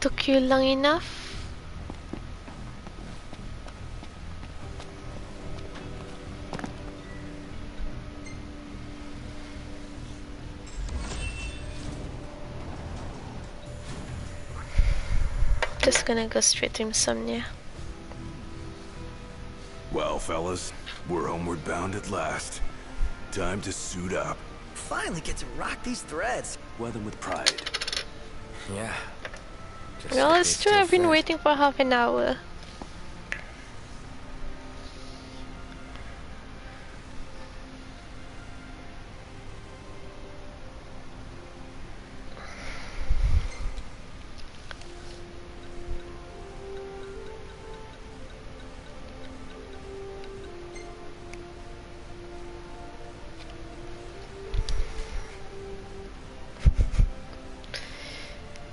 took you long enough? Just gonna go straight to insomnia. Well, fellas, we're homeward bound at last. Time to suit up. Finally get to rock these threads. Wear them with pride. Yeah. Well, it's true, I've been waiting for half an hour.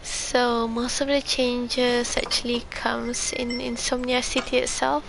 So most of the changes actually comes in Insomnia City itself.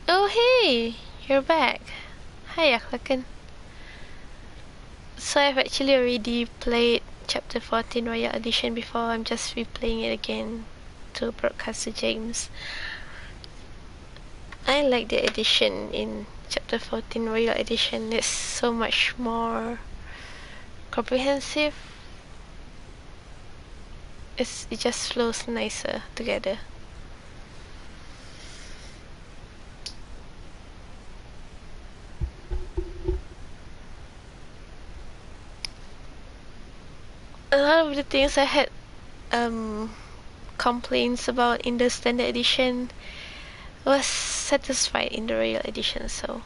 Oh hey, you're back. Hi Aklakan. So I've actually already played Chapter 14 Royal Edition before. I'm just replaying it again to broadcast to James. I like the edition in Chapter 14 Royal Edition. It's so much more comprehensive. It just flows nicer together. A lot of the things I had complaints about in the standard edition was satisfied in the Royal Edition, so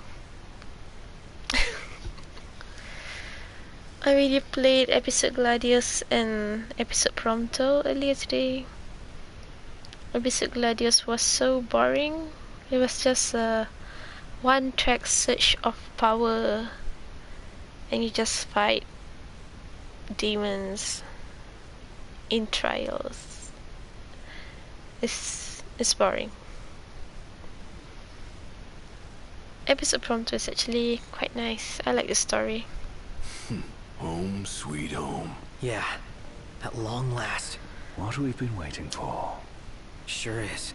I already played episode Gladius and episode Prompto earlier today. Episode Gladius was so boring. It was just a one-track search of power and you just fight demons in trials. It's boring. Episode Prompto is actually quite nice. I like the story. Home sweet home. Yeah, at long last. What we've been waiting for. Sure is.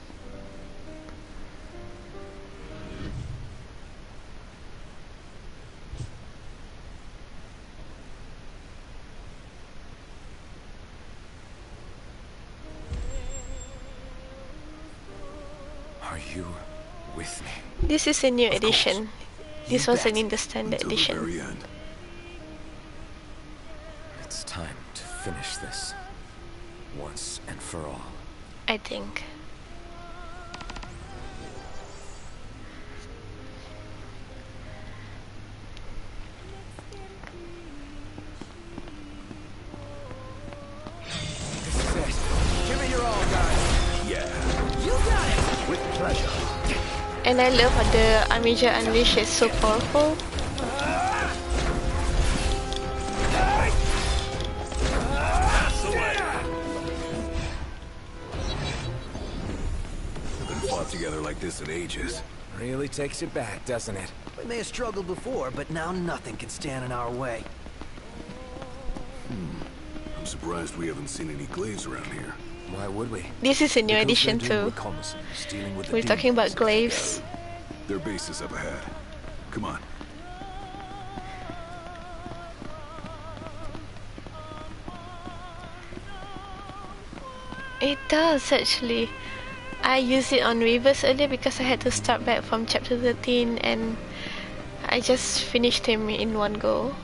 Are you with me? This is a new Of edition. course. This You wasn't bet. in the standard Until the edition. very end. It's time to finish this. Once and for all. I think. This is it. Give it your all, guys. Yeah, You got it! with pleasure. And I love how the Amiga Unleashed is so powerful. Haven't fought together like this in ages. Really takes you back, doesn't it? We may have struggled before, but now nothing can stand in our way. I'm surprised we haven't seen any glaives around here. Why would we? This is a new Because edition they're doing too. reconnaissance, dealing with the We're talking about demons. glaives. Their base is up ahead. Come on. It does actually. I used it on reverse earlier because I had to start back from chapter 13 and I just finished him in one go.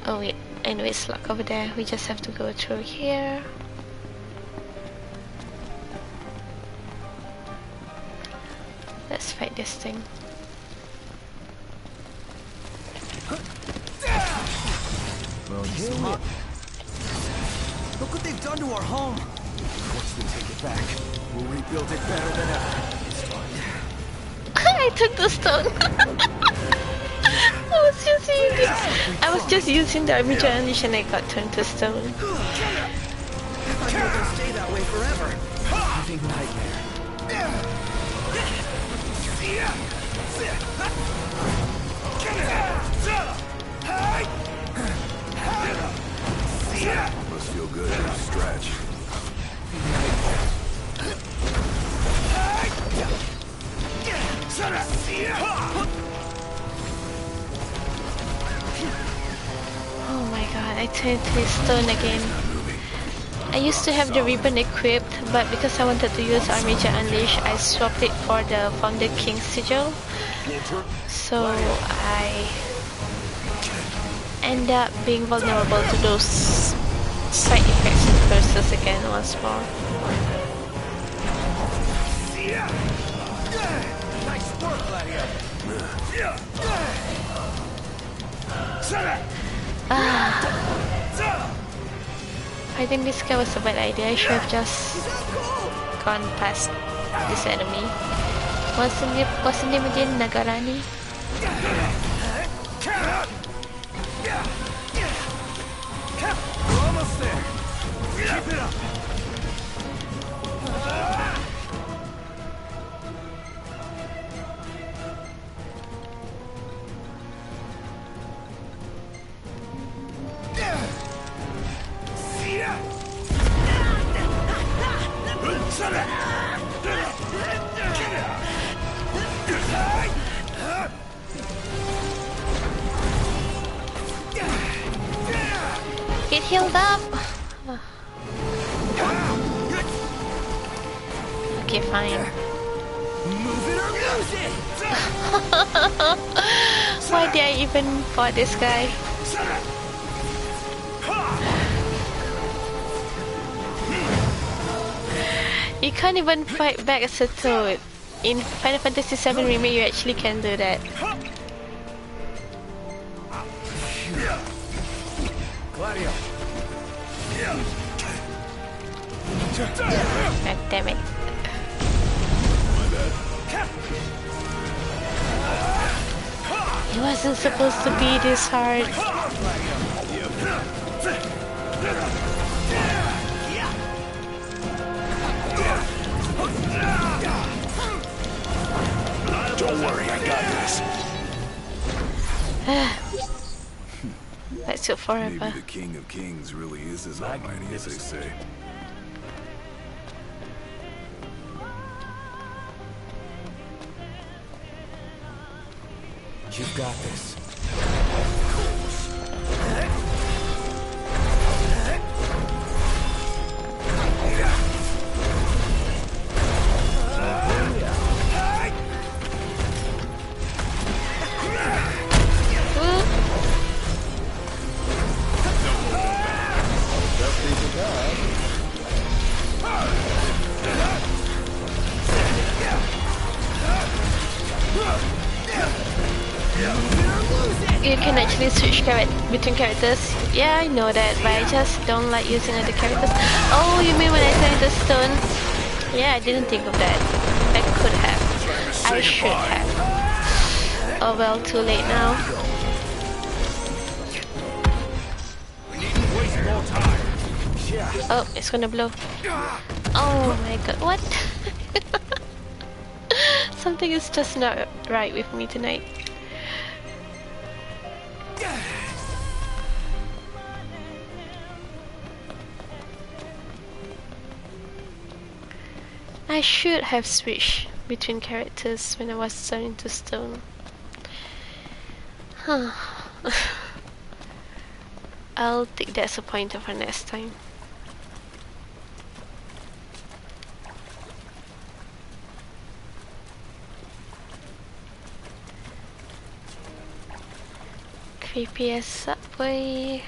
Oh wait, I know it's locked over there. We just have to go through here. Let's fight this thing. Well, you Look what they've done to our home. Once we take it back, we'll rebuild it better than ever. It's fine. I took the stone. I was just using the army challenge and I got turned to stone. I thought you were gonna stay that way forever. Living nightmare. Must feel good to stretch. Oh my god, I turned to stone again. I used to have the ribbon equipped, but because I wanted to use Armature Unleash, I swapped it for the Founded King Sigil. So I end up being vulnerable to those side effects and curses again once more. Nice work, Gladio. I think this guy was a bad idea. I should have just gone past this enemy. What's the name again? Nagarani? We're almost there. Keep it up. Get healed up! Okay, fine. Move it or lose it. Why did I even fight this guy? You can't even fight back as a toad. In Final Fantasy VII Remake, you actually can do that. Gladio. God damn it. It wasn't supposed to be this hard. Don't worry, I got this. That took forever. Maybe the King of Kings really is as almighty as they say. You've got this. You can actually switch between characters. Yeah, I know that, but I just don't like using other characters. Oh, you mean when I turn into stone? Yeah, I didn't think of that. I could have. I should have. Oh well, too late now. Oh, it's gonna blow. Oh my god, what? Something is just not right with me tonight. I should have switched between characters when I was turned into stone. Huh. I'll take that as a pointer for next time. Creepy as subway.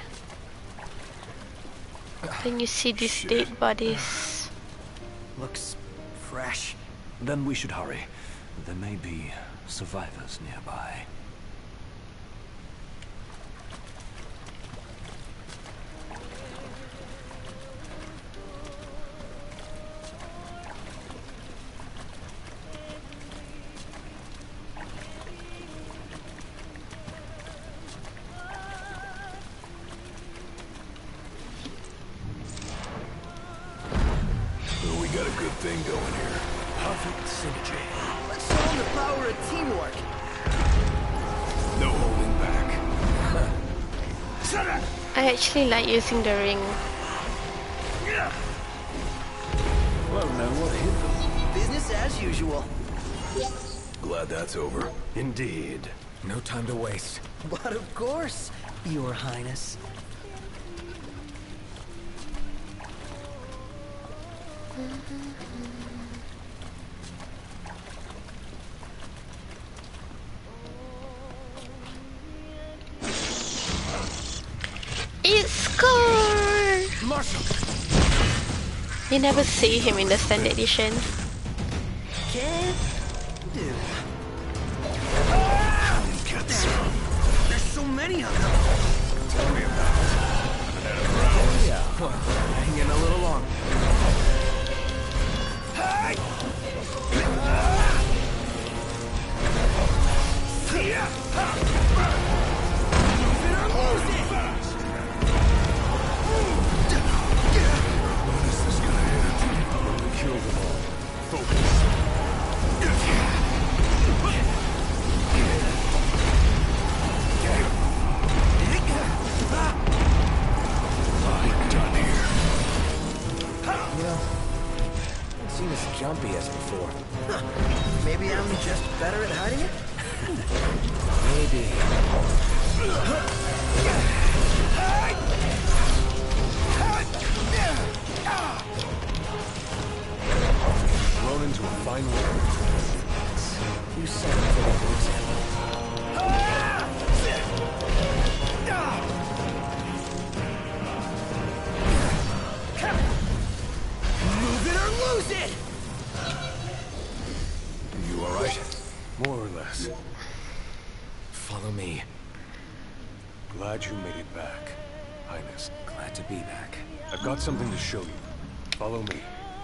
Then you see these dead bodies. Looks fresh. Then we should hurry. There may be survivors nearby. got a good thing going here. Perfect synergy. Let's show them the power of teamwork. No holding back. I actually like using the ring. Well, now what hit them? Business as usual. Glad that's over. Indeed. No time to waste. But of course, Your Highness. It's score! Marshal! You never see him in the standard edition. Can do. There's so many of them. Tell me about it. Haven't had a round. Yeah, well, hang in a little longer. When is this gonna end? Kill them all. Focus. I'm done here. You know, don't seem as jumpy as before. Maybe I'm just better at hiding it? Maybe. Grown into a fine world. You set him for a good example. Move it or lose it! You alright? More or less. Follow me. Glad you made it back, Highness. Glad to be back. I've got something to show you. Follow me.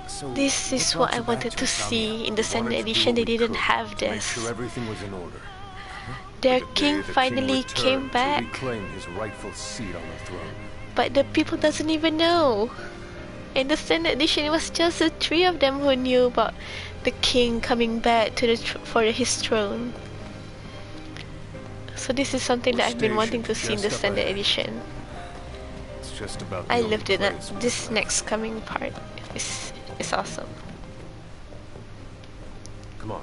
So, This is what I wanted to see in the standard edition. They didn't have Make this. sure everything was in order. Their The day king the finally returned came to back, reclaim his rightful seat on the throne. but the people doesn't even know. In the standard edition, it was just the three of them who knew about the king coming back to the for his throne. So this is something that I've been wanting to see in the Just up standard ahead. edition. It's just about the I only loved it. place we This have. next coming part is awesome. Come on.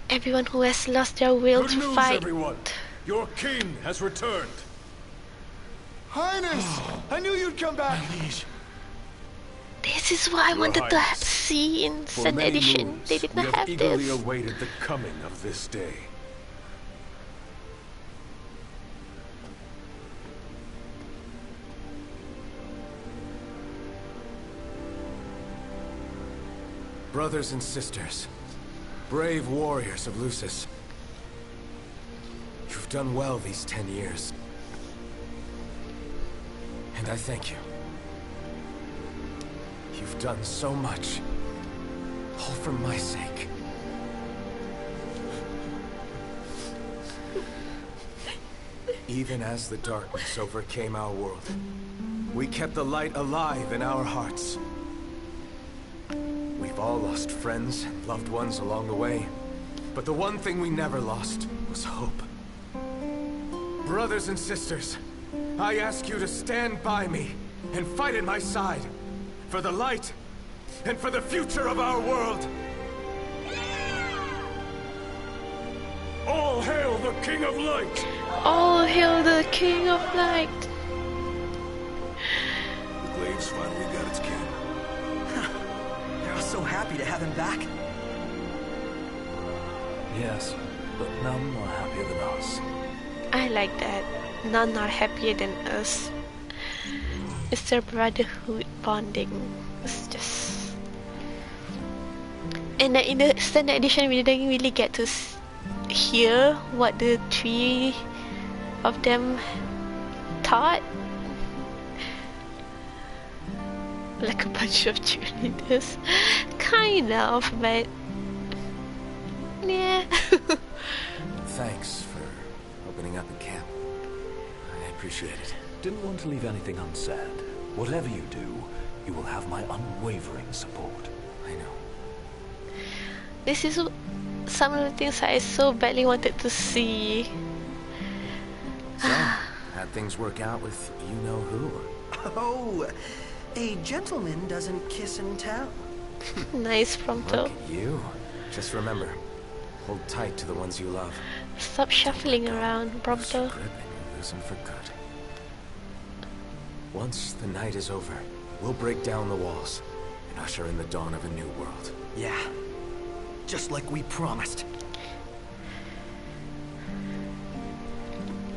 Everyone who has lost their will Good to news, fight. everyone. Your king has returned. Highness! I knew you'd come back! This is what I Your wanted to Highness, see in For standard many edition. moons, They did we not have eagerly this. awaited the coming of this day. brothers and sisters, brave warriors of Lucis, you've done well these 10 years. And I thank you. You've done so much, all for my sake. Even as the darkness overcame our world, we kept the light alive in our hearts. We've all lost friends and loved ones along the way, but the one thing we never lost was hope. Brothers and sisters, I ask you to stand by me and fight at my side for the light and for the future of our world. All hail the King of Light! All hail the King of Light! The Glaive's finally got its king. They're all so happy to have him back. Yes, but none more happier than us. I like that. None are happier than us. It's their brotherhood bonding. It's just... And in the standard edition, we didn't really get to hear what the three of them thought. Like a bunch of cheerleaders. Kind of, but... Yeah. appreciate it. Didn't want to leave anything unsaid. Whatever you do, you will have my unwavering support. I know. This is some of the things I so badly wanted to see. So, how'd things work out with you-know-who? Oh, a gentleman doesn't kiss and tell. Nice prompto. Look at you. Just remember, hold tight to the ones you love. Stop shuffling around, Lose prompto. your grip and you'll lose them for good. Once the night is over, we'll break down the walls and usher in the dawn of a new world. Yeah, just like we promised.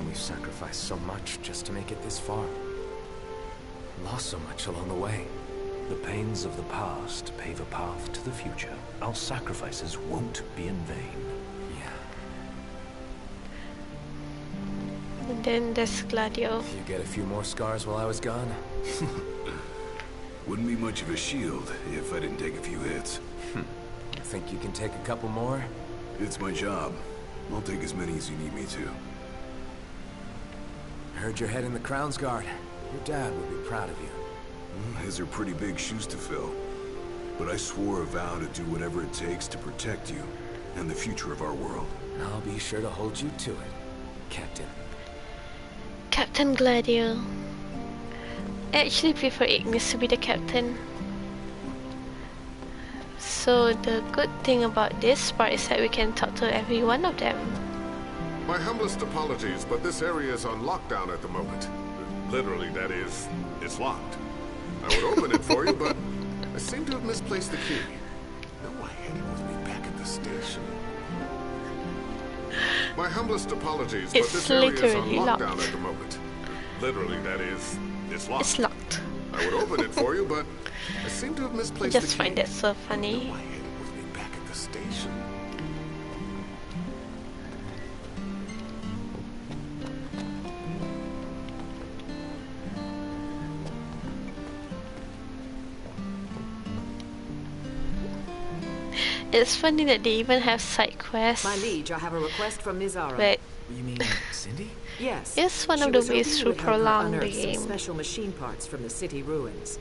We've sacrificed so much just to make it this far. Lost so much along the way. The pains of the past pave a path to the future. Our sacrifices won't be in vain. Yeah. And then there's Gladio. You get a few more scars while I was gone? Wouldn't be much of a shield if I didn't take a few hits. Think you can take a couple more? It's my job. I'll take as many as you need me to. Heard you're heading the Crown's Guard. Your dad would be proud of you. His are pretty big shoes to fill. But I swore a vow to do whatever it takes to protect you and the future of our world. I'll be sure to hold you to it, Captain. Captain Gladio. I actually prefer Ignis to be the captain. So the good thing about this part is that we can talk to every one of them. My humblest apologies, but this area is on lockdown at the moment. Literally, that is, it's locked. I would open it for you, but I seem to have misplaced the key. No, I had it with me back at the station. My humblest apologies, but It's this area is on literally lockdown locked. at the moment. Literally, that is, it's locked. It's locked. I would open it for you, but I seem to have I misplaced just the key. find that so funny. No, I had it with me back at the station. It's funny that they even have side quests. My liege, I have a request from Mizara. But You mean Cindy? Yes. it's one She of the was hoping ways you to would help her prolong the unearth some game. special machine parts from the city ruins.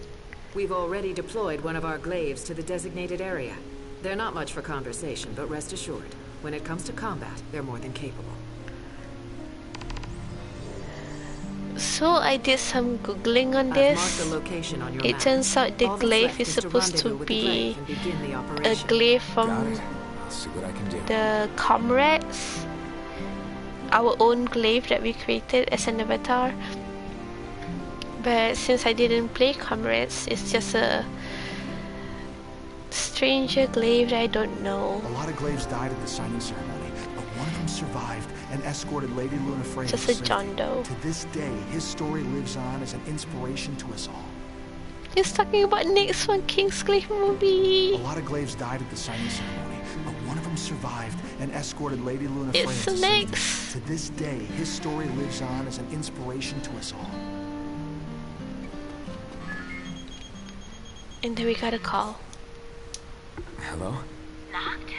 We've already deployed one of our glaives to the designated area. They're not much for conversation, but rest assured, when it comes to combat, they're more than capable. So I did some googling on I've marked this. the location on your It map. turns out the All that's glaive left is supposed to rendezvous with the be glaive and begin the a operation. glaive Got from it. I'll see what I can do. the comrades. Our own glaive that we created as an avatar. But since I didn't play comrades, it's just a stranger glaive that I don't know. A lot of glaives died at the signing ceremony, but one of them survived and escorted Lady Luna Freya Just to a safety. John Doe. To this day, his story lives on as an inspiration to us all. He's talking about next one King's Glaive movie. A lot of glaives died at the signing ceremony, but one of them survived and escorted Lady Luna Freya It's to safety. next. To this day, his story lives on as an inspiration to us all. And then we got a call. Hello? Knocked?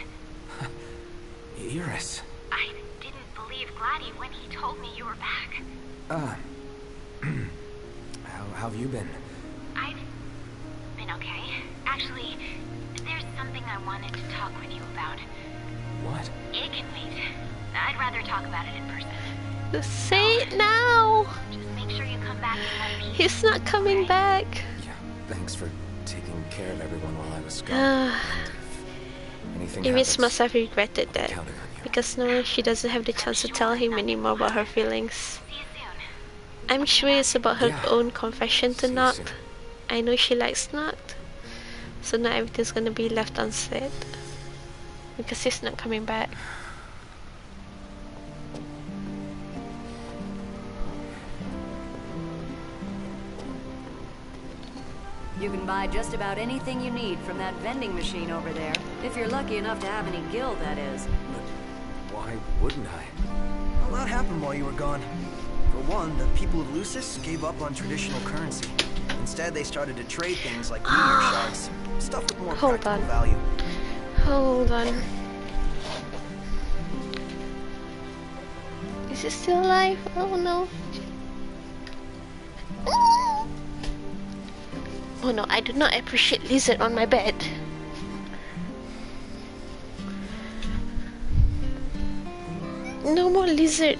Iris. I didn't believe Gladdy when he told me you were back. How have you been? I've been okay. Actually, there's something I wanted to talk with you about. What? It can wait. I'd rather talk about it in person. Say it now. Just make sure you come back in one piece. He's not coming Okay? back. Yeah, thanks for taking care of everyone while I was gone. Ah. And if anything Iris happens, must have regretted that. counting on you. Because now she doesn't have the chance to tell him anymore about her feelings. See you soon. I'm sure it's about her Yeah. own confession to See you Noct. soon. I know she likes Noct. So now everything's gonna be left unsaid. Because he's not coming back. You can buy just about anything you need from that vending machine over there. If you're lucky enough to have any gil, that is. Why wouldn't I? A lot happened while you were gone. For one, the people of Lucis gave up on traditional currency. Instead, they started to trade things like meteor shards, stuff with more Hold practical on. value. Hold on. Is he still alive? Oh no. Oh no, I do not appreciate lizard on my bed. No more lizard.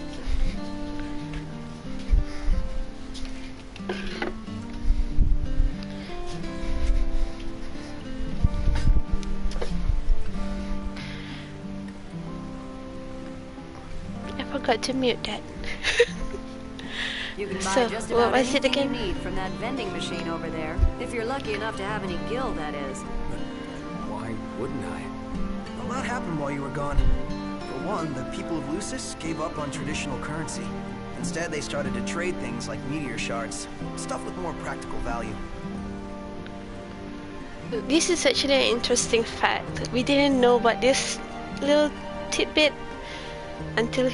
I forgot to mute that. You can buy So, just what about was it anything you again? need from that vending machine over there. If you're lucky enough to have any gil, that is. Why wouldn't I? A lot happened while you were gone. For one, the people of Lucis gave up on traditional currency. Instead, they started to trade things like meteor shards, stuff with more practical value. This is actually an interesting fact. We didn't know about this little tidbit until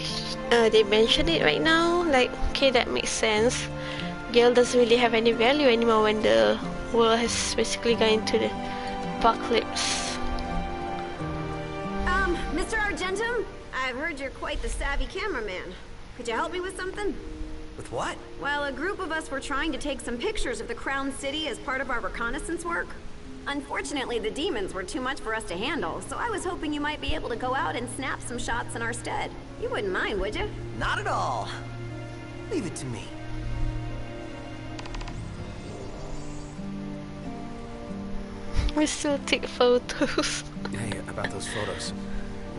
they mentioned it right now. Like, okay, that makes sense. Gale doesn't really have any value anymore when the world has basically gone into the apocalypse. Mr. Argentum? I've heard you're quite the savvy cameraman. Could you help me with something? With what? Well, a group of us were trying to take some pictures of the Crown City as part of our reconnaissance work. Unfortunately, the demons were too much for us to handle, so I was hoping you might be able to go out and snap some shots in our stead. You wouldn't mind, would you? Not at all. Leave it to me. We still take photos. Hey, about those photos.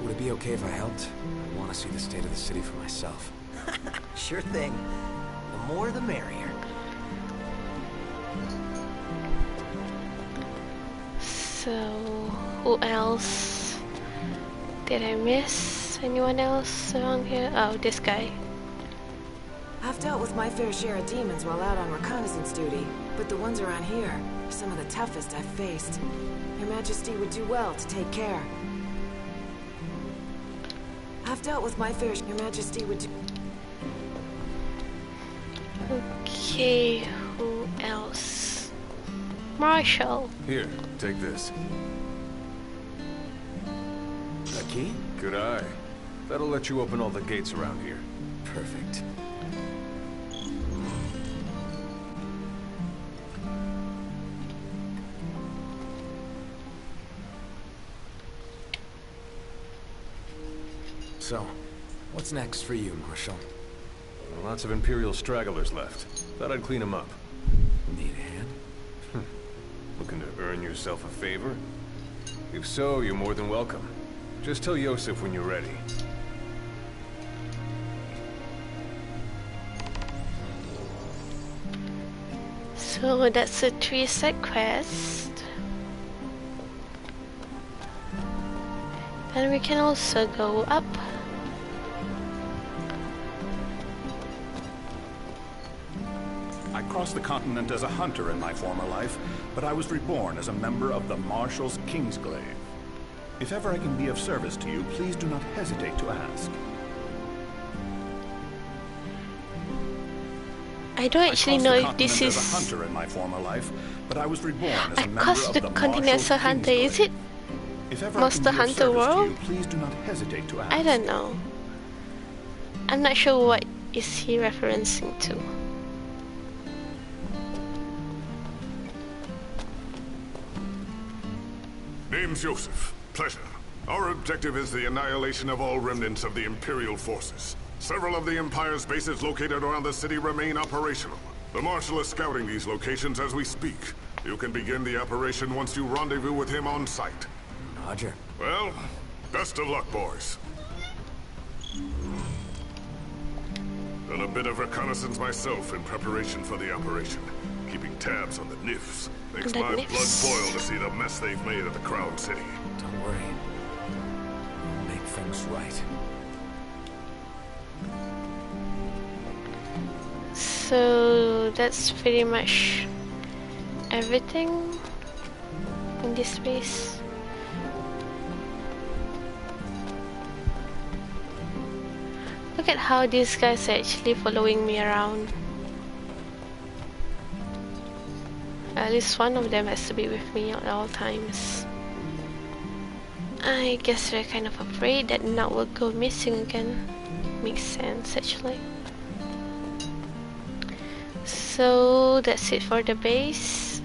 Would it be okay if I helped? I want to see the state of the city for myself. Sure thing. The more the merrier. So, who else? Did I miss anyone else around here? Oh, this guy. I've dealt with my fair share of demons while out on reconnaissance duty, but the ones around here are some of the toughest I've faced. Your Majesty would do well to take care. I've dealt with my fair share. Your Majesty would do... Okay, who else? Marshall. Here, take this. A key? Good eye. That'll let you open all the gates around here. Perfect. So, what's next for you, Marshal? Lots of Imperial stragglers left. Thought I'd clean them up. Need a hand? Looking to earn yourself a favor? If so, you're more than welcome. Just tell Yosef when you're ready. So that's a 3-side quest. And we can also go up. I crossed the continent as a hunter in my former life, but I was reborn as a member of the Marshal's Kingsglaive. If ever I can be of service to you, please do not hesitate to ask. I don't actually know if this is... as a hunter in my former life, but I was reborn as a member across of the the Continental Hunter, is it? If ever Monster I can be of Hunter service to World? you, please do not hesitate to ask. I don't know. I'm not sure what is he referencing to. Name's Yosef. Pleasure. Our objective is the annihilation of all remnants of the Imperial forces. Several of the Empire's bases located around the city remain operational. The Marshal is scouting these locations as we speak. You can begin the operation once you rendezvous with him on site. Roger. Well, best of luck, boys. Done a bit of reconnaissance myself in preparation for the operation. Keeping tabs on the NIFs. Makes The my NIFs. blood boil to see the mess they've made at the Crown City. Don't worry. We'll make things right. So that's pretty much everything in this space. Look at how these guys are actually following me around. At least one of them has to be with me at all times. I guess they're kind of afraid that Nut will go missing again. Makes sense actually. So that's it for the base.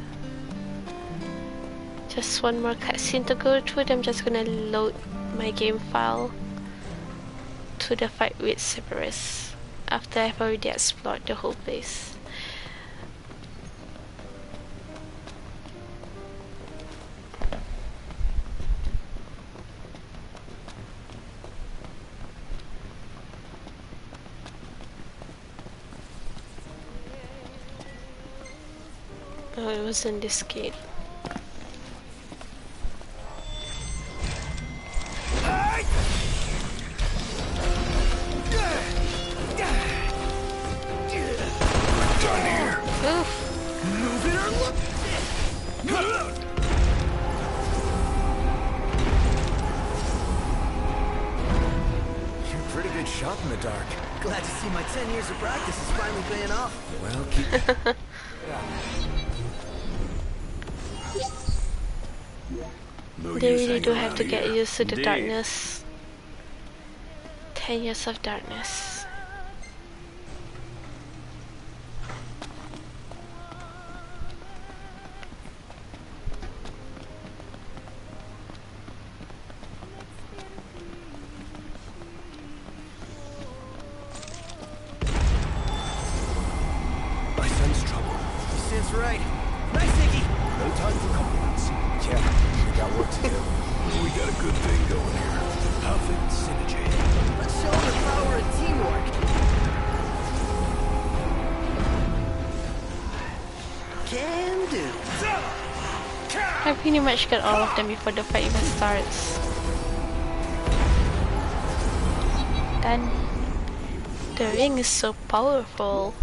Just one more cutscene to go through. I'm just gonna load my game file to the fight with Cerberus after I've already explored the whole place. Oh, it was in this gate. Shot in the dark. Glad to see my 10 years of practice is finally paying off. Well, keep... They really do have to get used to the darkness. 10 years of darkness. Right. Nice, Iggy. No time for compliments. Yeah, we got work to do. We got a good thing going here. Perfect synergy. Let's show them the power of teamwork. Can do. I pretty much got all of them before the fight even starts. Then the ring is so powerful.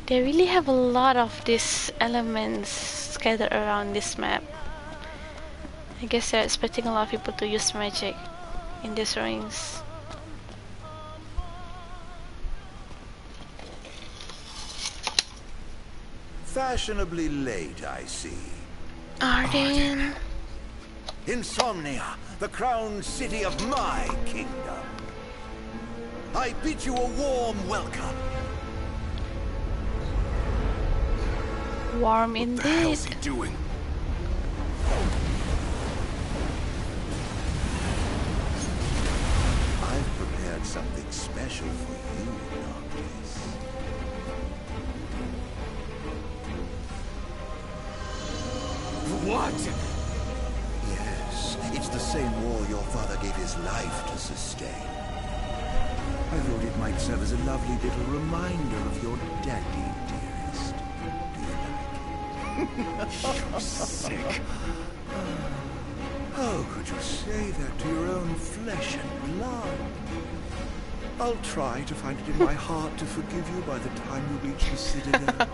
They really have a lot of these elements scattered around this map. I guess they're expecting a lot of people to use magic in these ruins. Fashionably late, I see. Arden. Insomnia, the crown city of my kingdom. I bid you a warm welcome. Warm indeed. What the hell's he doing? I've prepared something special for you, Darkness. What? Yes, it's the same war your father gave his life to sustain. I thought it might serve as a lovely little reminder of your daddy, dearest. You're sick. How could you say that to your own flesh and blood? I'll try to find it in my heart to forgive you by the time you reach the citadel.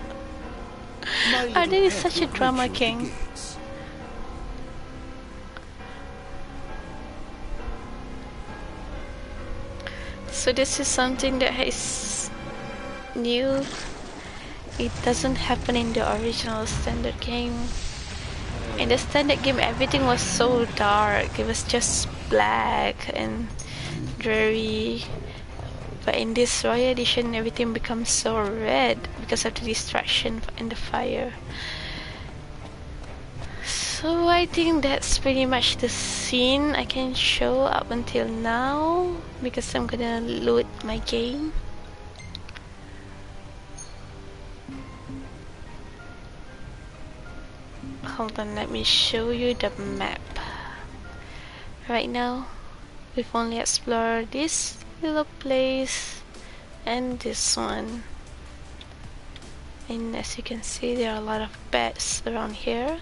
Arden is such a drama king. So this is something that is new. It doesn't happen in the original standard game. In the standard game, everything was so dark. It was just black and dreary. But in this Royal Edition, everything becomes so red because of the distraction and the fire. So I think that's pretty much the scene I can show up until now, because I'm gonna load my game. Hold on, let me show you the map. Right now, we've only explored this little place and this one. And as you can see, there are a lot of beds around here.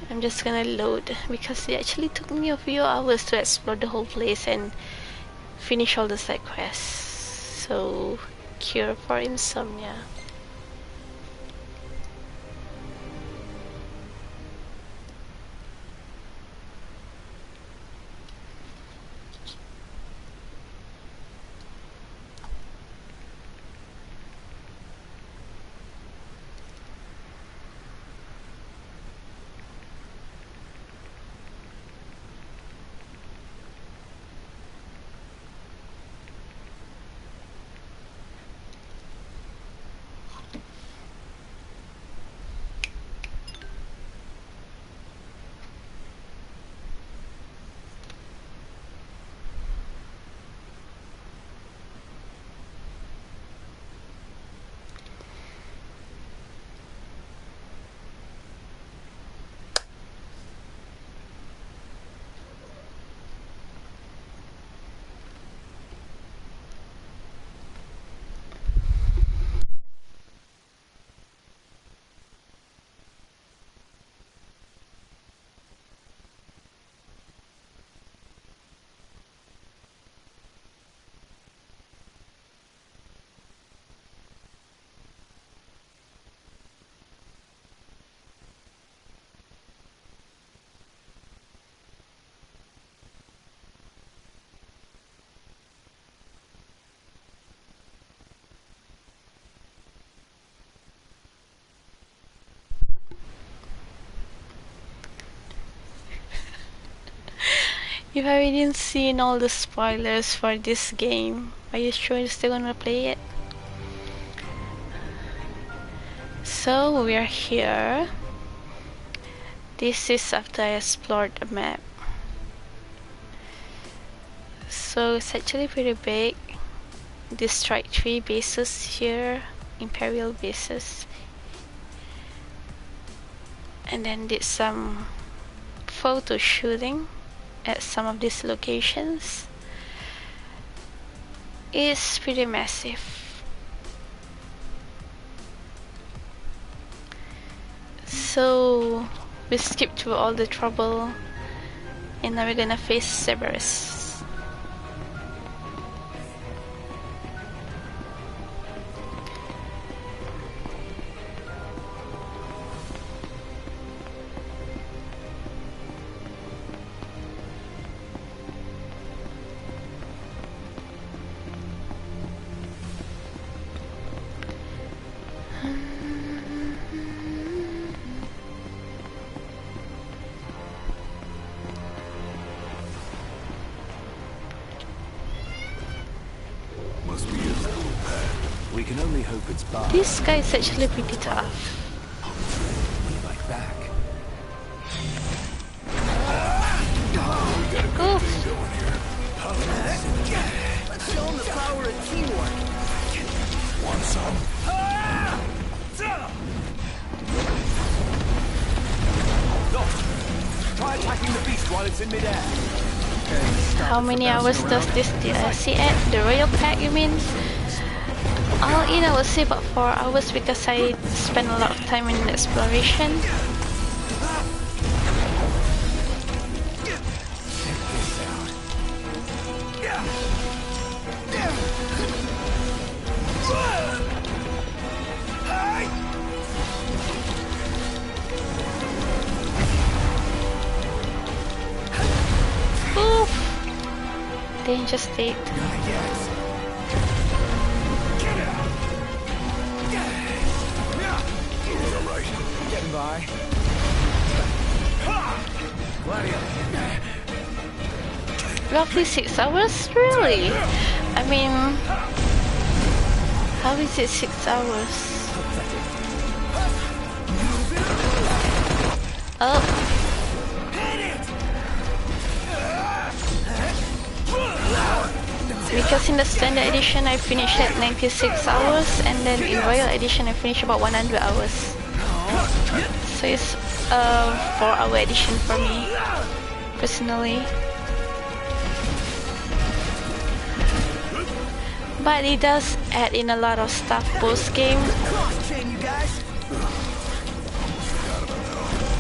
I'm just gonna load because it actually took me a few hours to explore the whole place and finish all the side quests. So, cure for insomnia. You haven't seen all the spoilers for this game. Are you sure you're still gonna play it? So we are here. This is after I explored the map. So it's actually pretty big. Destroyed 3 bases here, Imperial bases. And then did some photo shooting at some of these locations. It's pretty massive. So we skipped through all the trouble and now we're gonna face Cerberus. We can only hope it's bad. This guy is actually pretty tough. Right back. Oof. Let's show them the power of teamwork. Want some? Look! Try attacking the beast while it's in midair. How many hours does this DLC add? The Royal Pack, you mean? All in, I would say about 4 hours because I spent a lot of time in exploration. Oof! Danger state. Getting by. Roughly 6 hours? Really? I mean, how is it 6 hours? Oh. Because in the standard edition I finished at 96 hours and then in Royal edition I finished about 100 hours. So it's a 4-hour edition for me, personally. But it does add in a lot of stuff post-game.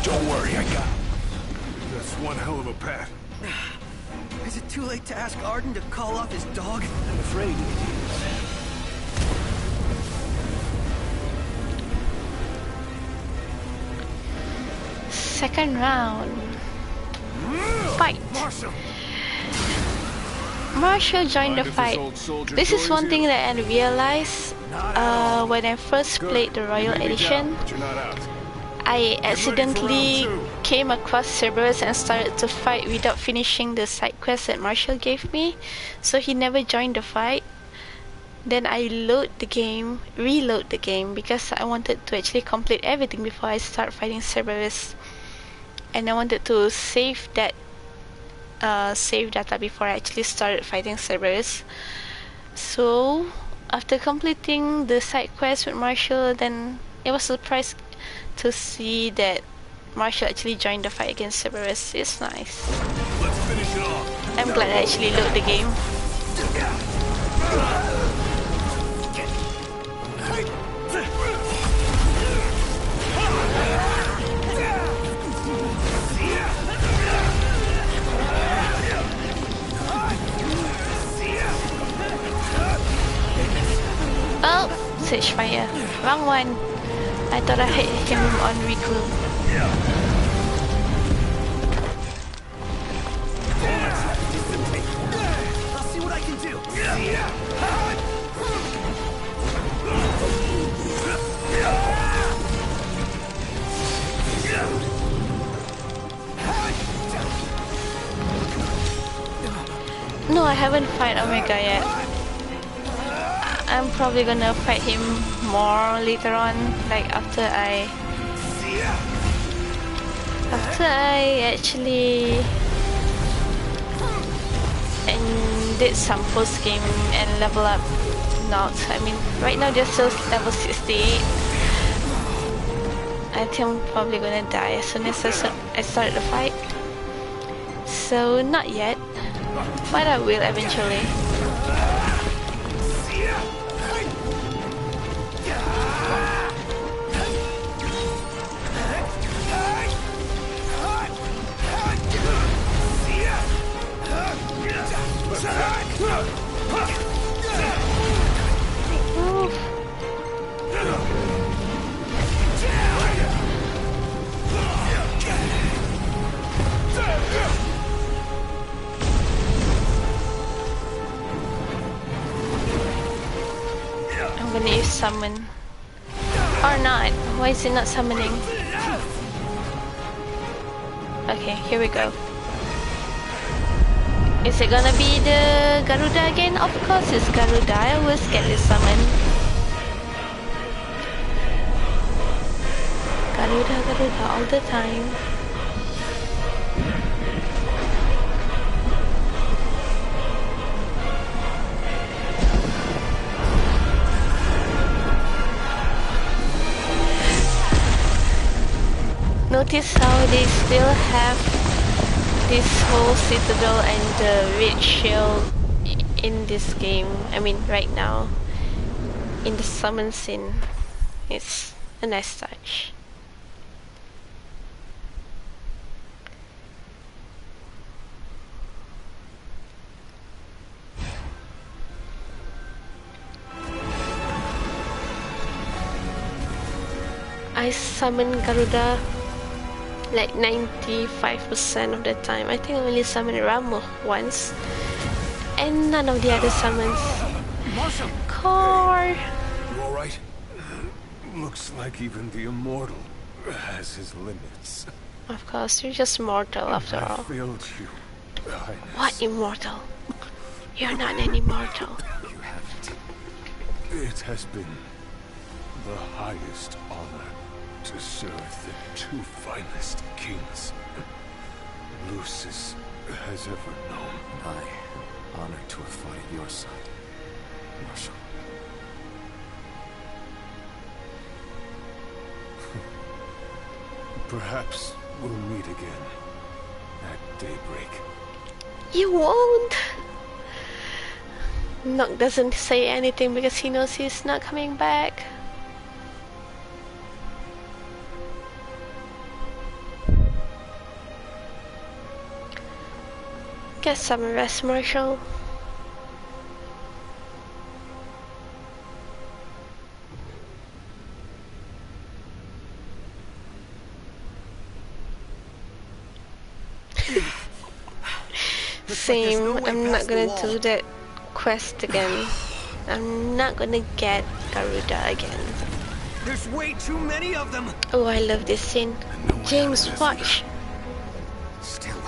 Don't worry, I got it. That's one hell of a path. Is it too late to ask Arden to call off his dog? I'm afraid it is. Second round. Fight. Marshall joined the fight. This is one thing that I realized when I first played the Royal Edition. I accidentally came across Cerberus and started to fight without finishing the side quest that Marshall gave me, so he never joined the fight. Then I reload the game because I wanted to actually complete everything before I start fighting Cerberus, and I wanted to save that save data before I actually started fighting Cerberus. So after completing the side quest with Marshall, then it was a surprise to see that Marshall actually joined the fight against Cerberus. It's nice. Let's finish it off. I'm glad I actually load the game. Oh, Sage Fire. Wrong one. I thought I hit him on Riku. I'll see what I can do. haven't fight Omega yet. I'm probably gonna fight him more later on, like after I actually did some post game and level up Noct. I mean, right now they're still level 68. I think I'm probably gonna die as soon as I start the fight. So not yet, but I will eventually. I'm gonna use summon. Or not. Why is it not summoning? Okay, here we go. Is it gonna be the Garuda again? Of course it's Garuda. I always get this summon. Garuda all the time. Notice how they still have this whole citadel and the red shield in this game. I mean, right now, in the summon scene. It's a nice touch. I summon Garuda like 95% of the time. I think I only summoned Ramo once, and none of the other summons. Marshal! Core! You alright? Looks like even the immortal has his limits. Of course, you're just mortal after I all. failed you, Highness. What immortal? You're not an immortal. You haven't. It has been the highest honor to serve the two finest kings Lucis has ever known. I honored to have fought at your side, Marshal. Perhaps we'll meet again at daybreak. You won't. Noct doesn't say anything because he knows he's not coming back. Get some rest, Marshal. Same, I'm not gonna do that quest again. I'm not gonna get Garuda again. There's way too many of them! Oh, I love this scene. James, watch! Still,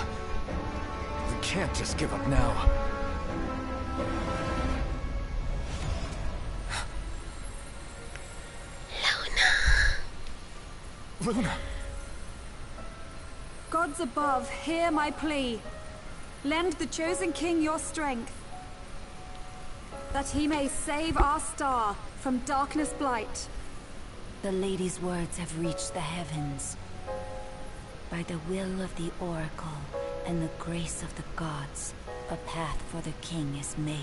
we can't just give up now. Luna! Gods above, hear my plea. Lend the chosen king your strength, that he may save our star from darkness blight. The lady's words have reached the heavens. By the will of the oracle and the grace of the gods, a path for the king is made.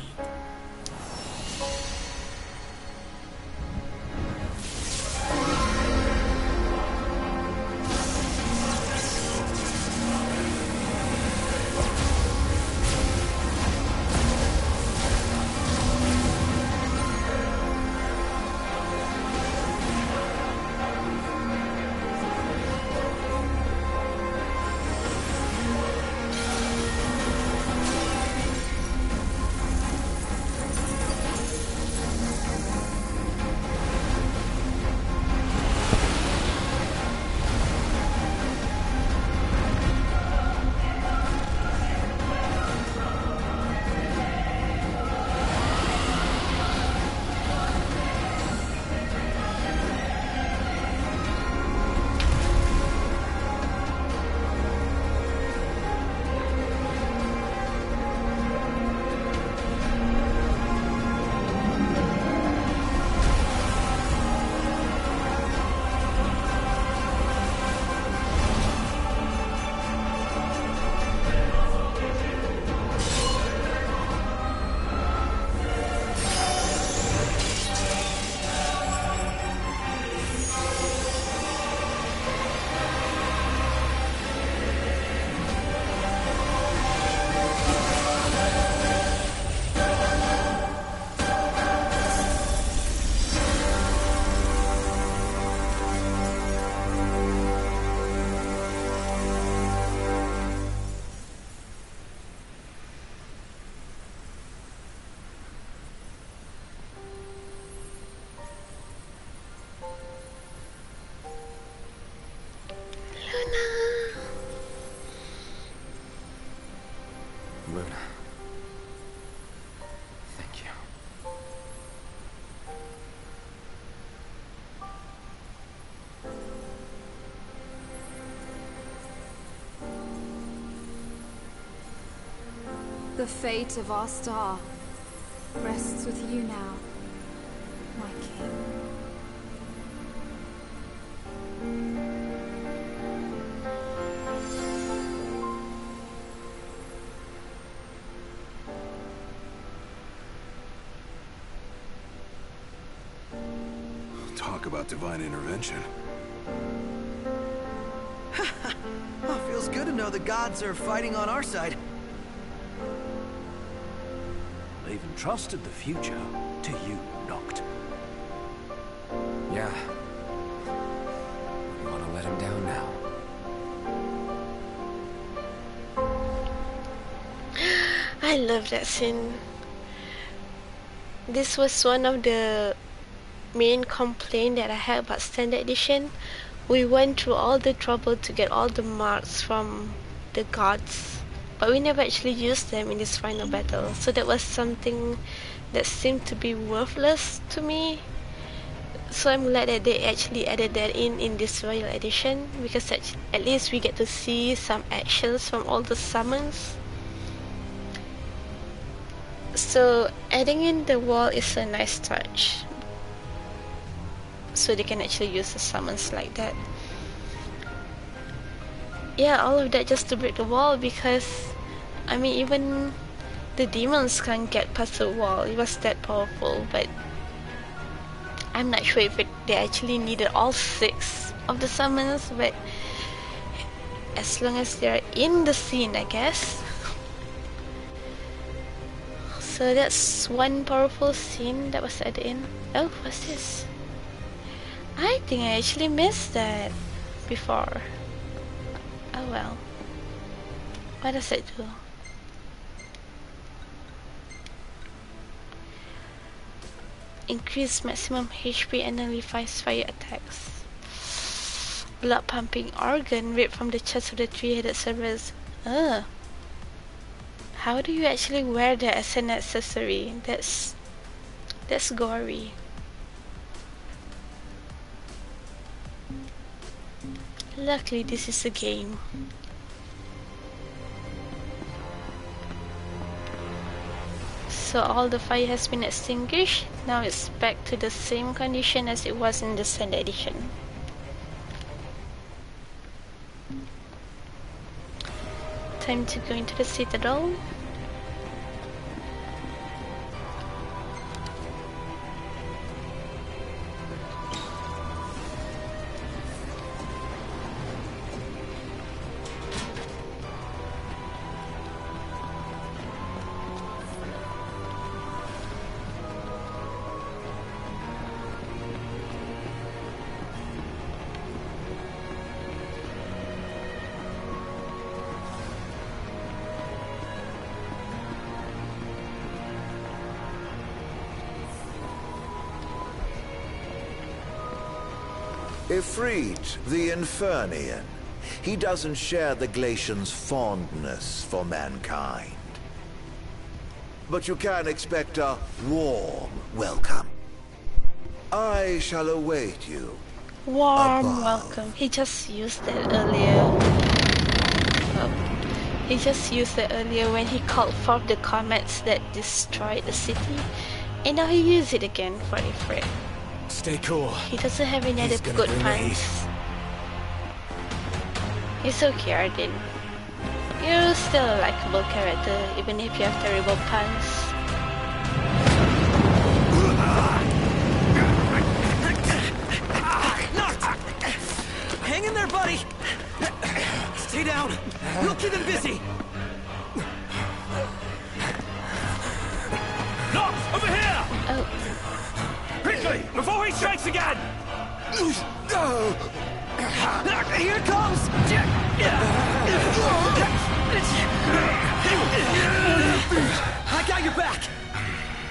The fate of our star rests with you now, my king. Talk about divine intervention. Oh, feels good to know the gods are fighting on our side. They've entrusted the future to you, Noct. Yeah. You want to let him down now? I love that scene. This was one of the main complaint that I had about standard edition. We went through all the trouble to get all the marks from the gods, but we never actually used them in this final battle, so that was something that seemed to be worthless to me. So I'm glad that they actually added that in this royal edition, because at least we get to see some actions from all the summons. So adding in the wall is a nice touch, so they can actually use the summons like that. Yeah, all of that just to break the wall, because I mean, even the demons can't get past the wall. It was that powerful, but I'm not sure if they actually needed all 6 of the summons, but as long as they're in the scene, I guess. So that's one powerful scene that was added in. Oh, what's this? I think I actually missed that before. Oh well. What does it do? Increase maximum HP and nullifies fire attacks. Blood pumping organ ripped from the chest of the three-headed Cerberus. How do you actually wear that as an accessory? That's gory. Luckily this is a game. So all the fire has been extinguished. Now it's back to the same condition as it was in the standard edition. Time to go into the citadel. Ifrit, the Infernian. He doesn't share the Glacian's fondness for mankind. But you can expect a warm welcome. I shall await you. Warm welcome. He just used that earlier. Oh. He just used it earlier when he called forth the comets that destroyed the city. And now he used it again for Ifrit. Stay cool. He doesn't have any other good puns. It's okay, Arden. You're still a likable character, even if you have terrible puns. Hang in there, buddy! Stay down. We'll keep him busy. Knox, over here! Oh. Quickly, before he strikes again! Here it comes! I got your back!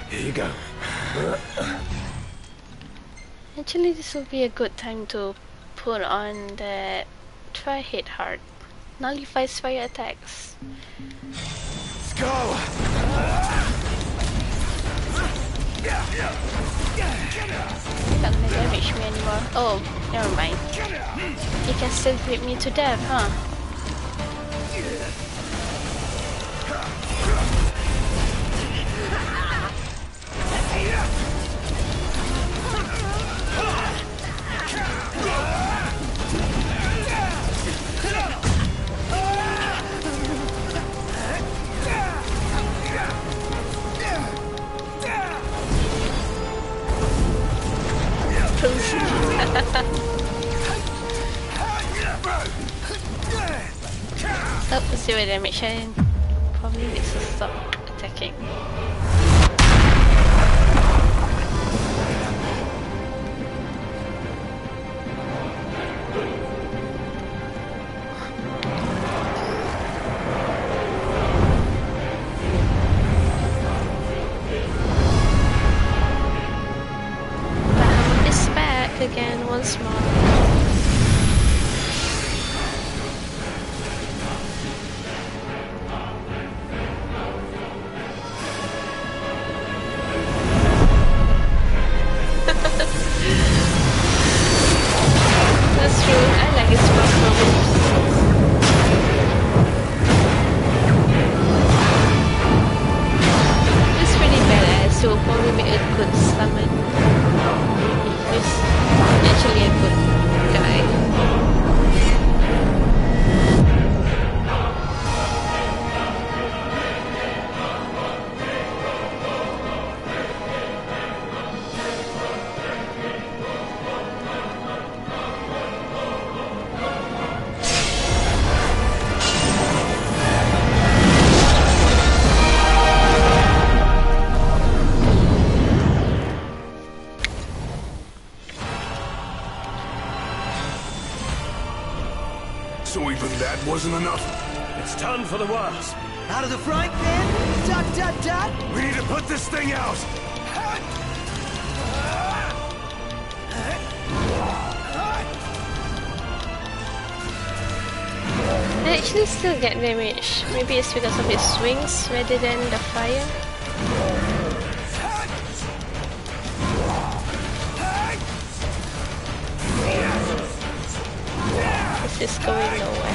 Here you go. Actually, this will be a good time to put on that try hit hard. Nullifies fire attacks. Let's go! Not gonna damage me anymore. Oh, never mind. He can still beat me to death, huh? Oh, 0 damage and probably needs to stop attacking. Bahamut is back again once more. That's true, I like his performance. He's pretty badass, so will probably make a good summon. He's actually a good guy. So even that wasn't enough? It's time for the worst. Out of the frying pan? Dot, dot, dot? We need to put this thing out. They actually still get damage. Maybe it's because of his swings rather than the fire. This is going nowhere.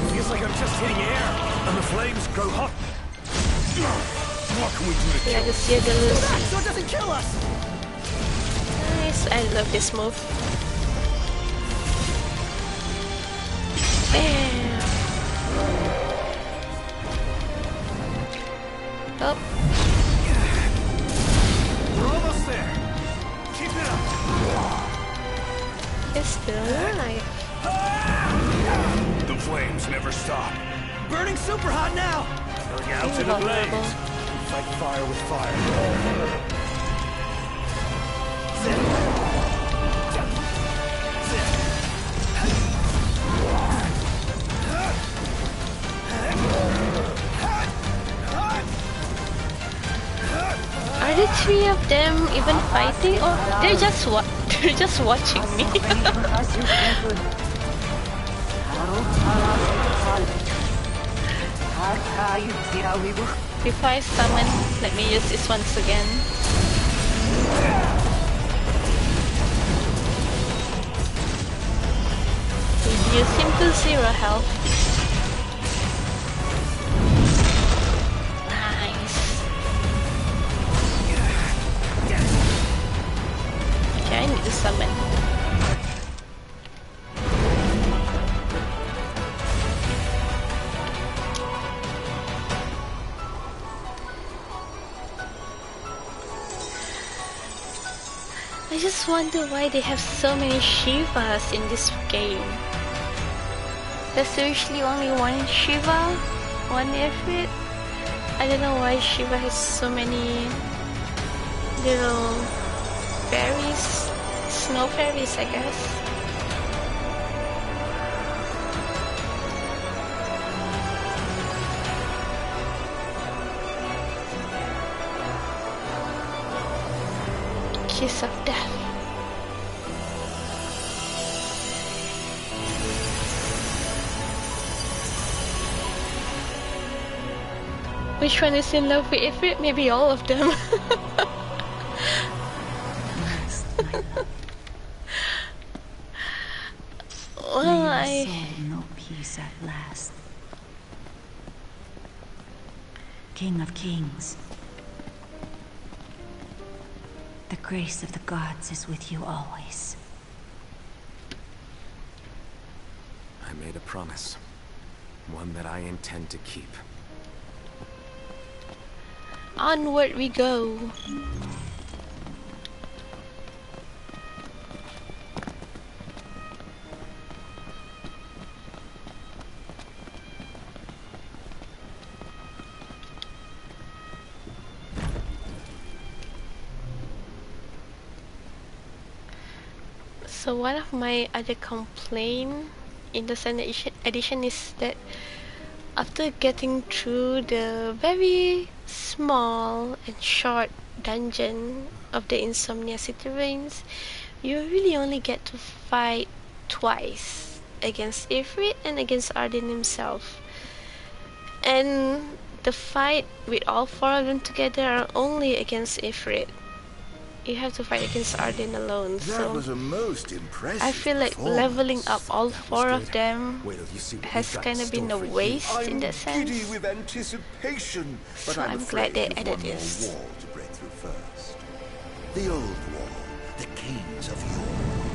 Feels like I'm just hitting air, and the flames grow hot. What can we do to kill Legacy of the Lucy. So it doesn't kill us! Nice, I love this move. Bam! Oh. We're almost there. Keep it up. It's still alive. The flames never stop. Burning super hot now! Going out in a blaze. Fight fire with fire. Are the three of them even fighting, or they're just they're just watching me? Before I summon, let me use this once again. Reduce him to 0 health. Nice. Okay, I need to summon. I just wonder why they have so many Shivas in this game. There's usually only one Shiva, one Ifrit. I don't know why Shiva has so many little fairies, snow fairies, I guess. Kiss of death. Which one is in love with Ifrit? Maybe all of them. Well, May your soul know peace at last. King of Kings, the grace of the gods is with you always. I made a promise. One that I intend to keep. Onward we go. So one of my other complaint in the second edition is that after getting through the very small and short dungeon of the Insomnia City Ruins, you really only get to fight twice, against Ifrit and against Arden himself. And the fight with all four of them together are only against Ifrit. You have to fight against Arden alone, That was a most impressive I feel like leveling up all four of them has kind of been a waste in that sense. Giddy with anticipation, but So I'm glad they added this. Wall to break through first. The old wall, the kings of yore.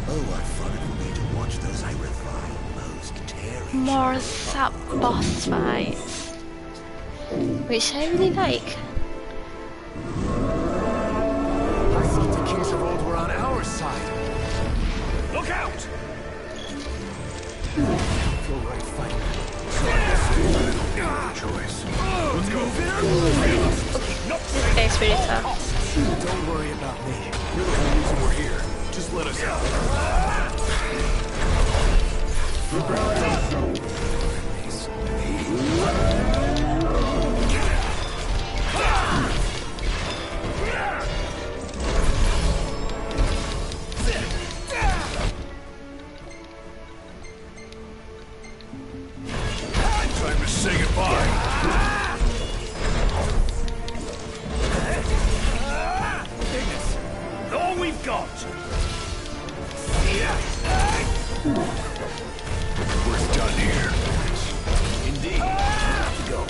Oh, what fun it will be to watch those I refine most tearing. More sub-boss fights, which I really like. I thought the kings of old were on our side. Look out! Feel right fighting. Choice. Let's go. This guy's pretty tough. Don't worry about me. You're the whole reason we're here. Just let us out. Time to say goodbye. All we've got. We're done here. Indeed. Go.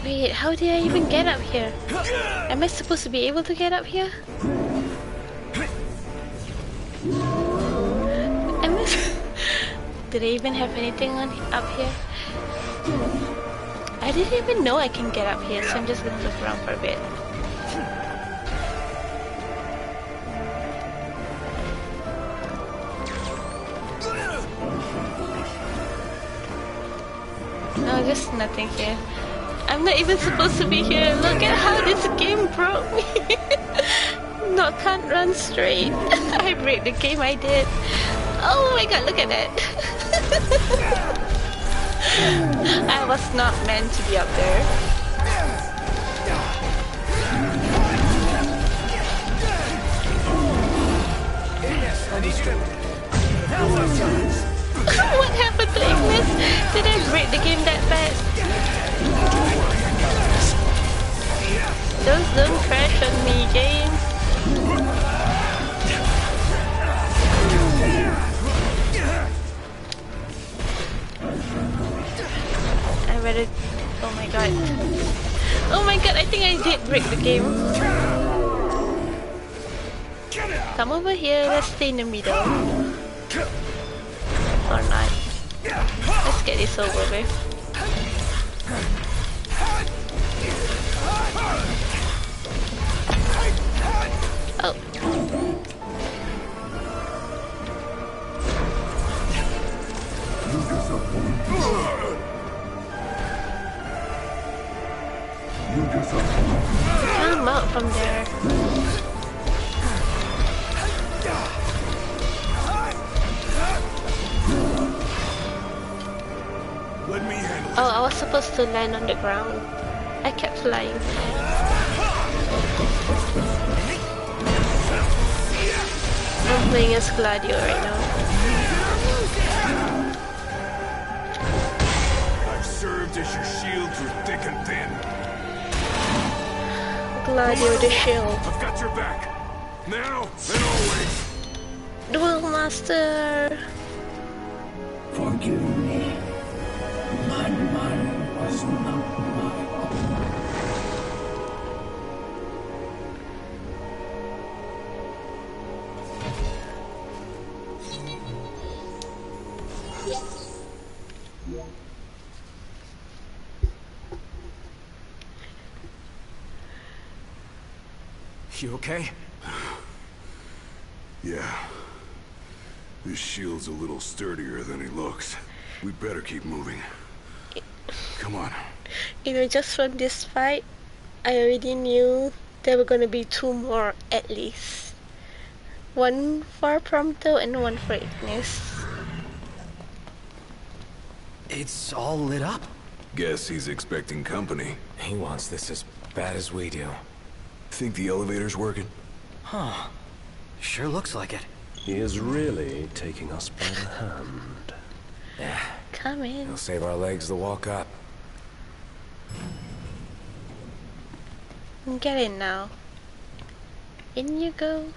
Wait, how did I even get up here? Am I supposed to be able to get up here? Am I Did I even have anything on up here? I didn't even know I can get up here, so I'm just gonna look around for a bit. No, just nothing here. I'm not even supposed to be here. Look at how this game broke me. No, can't run straight. I break the game, I did. Oh my god, look at that. I was not meant to be up there. What happened to Ignis? Did I break the game that bad? Don't crash on me, game. I better... Oh my god. Oh my god, I think I did break the game. Come over here, let's stay in the middle. Or not. Let's get this over with. Oh. Come out from there. Let me handle it. Oh, I was supposed to land on the ground. I kept flying. I'm playing as Gladio right now. I've served as your shield through thick and thin. Gladio the shield. I've got your back. Now and always. Duel Master. Forgive me. My mind was not my own. You okay? Yeah. This shield's a little sturdier than he looks. We better keep moving. Come on. You know, just from this fight, I already knew there were gonna be 2 more at least. 1 for Prompto and 1 for Ignis. It's all lit up. Guess he's expecting company. He wants this as bad as we do. Think the elevator's working? Huh. Sure looks like it. He is really taking us by the hand. Yeah. Come in. He'll save our legs the walk up. Get in now. In you go.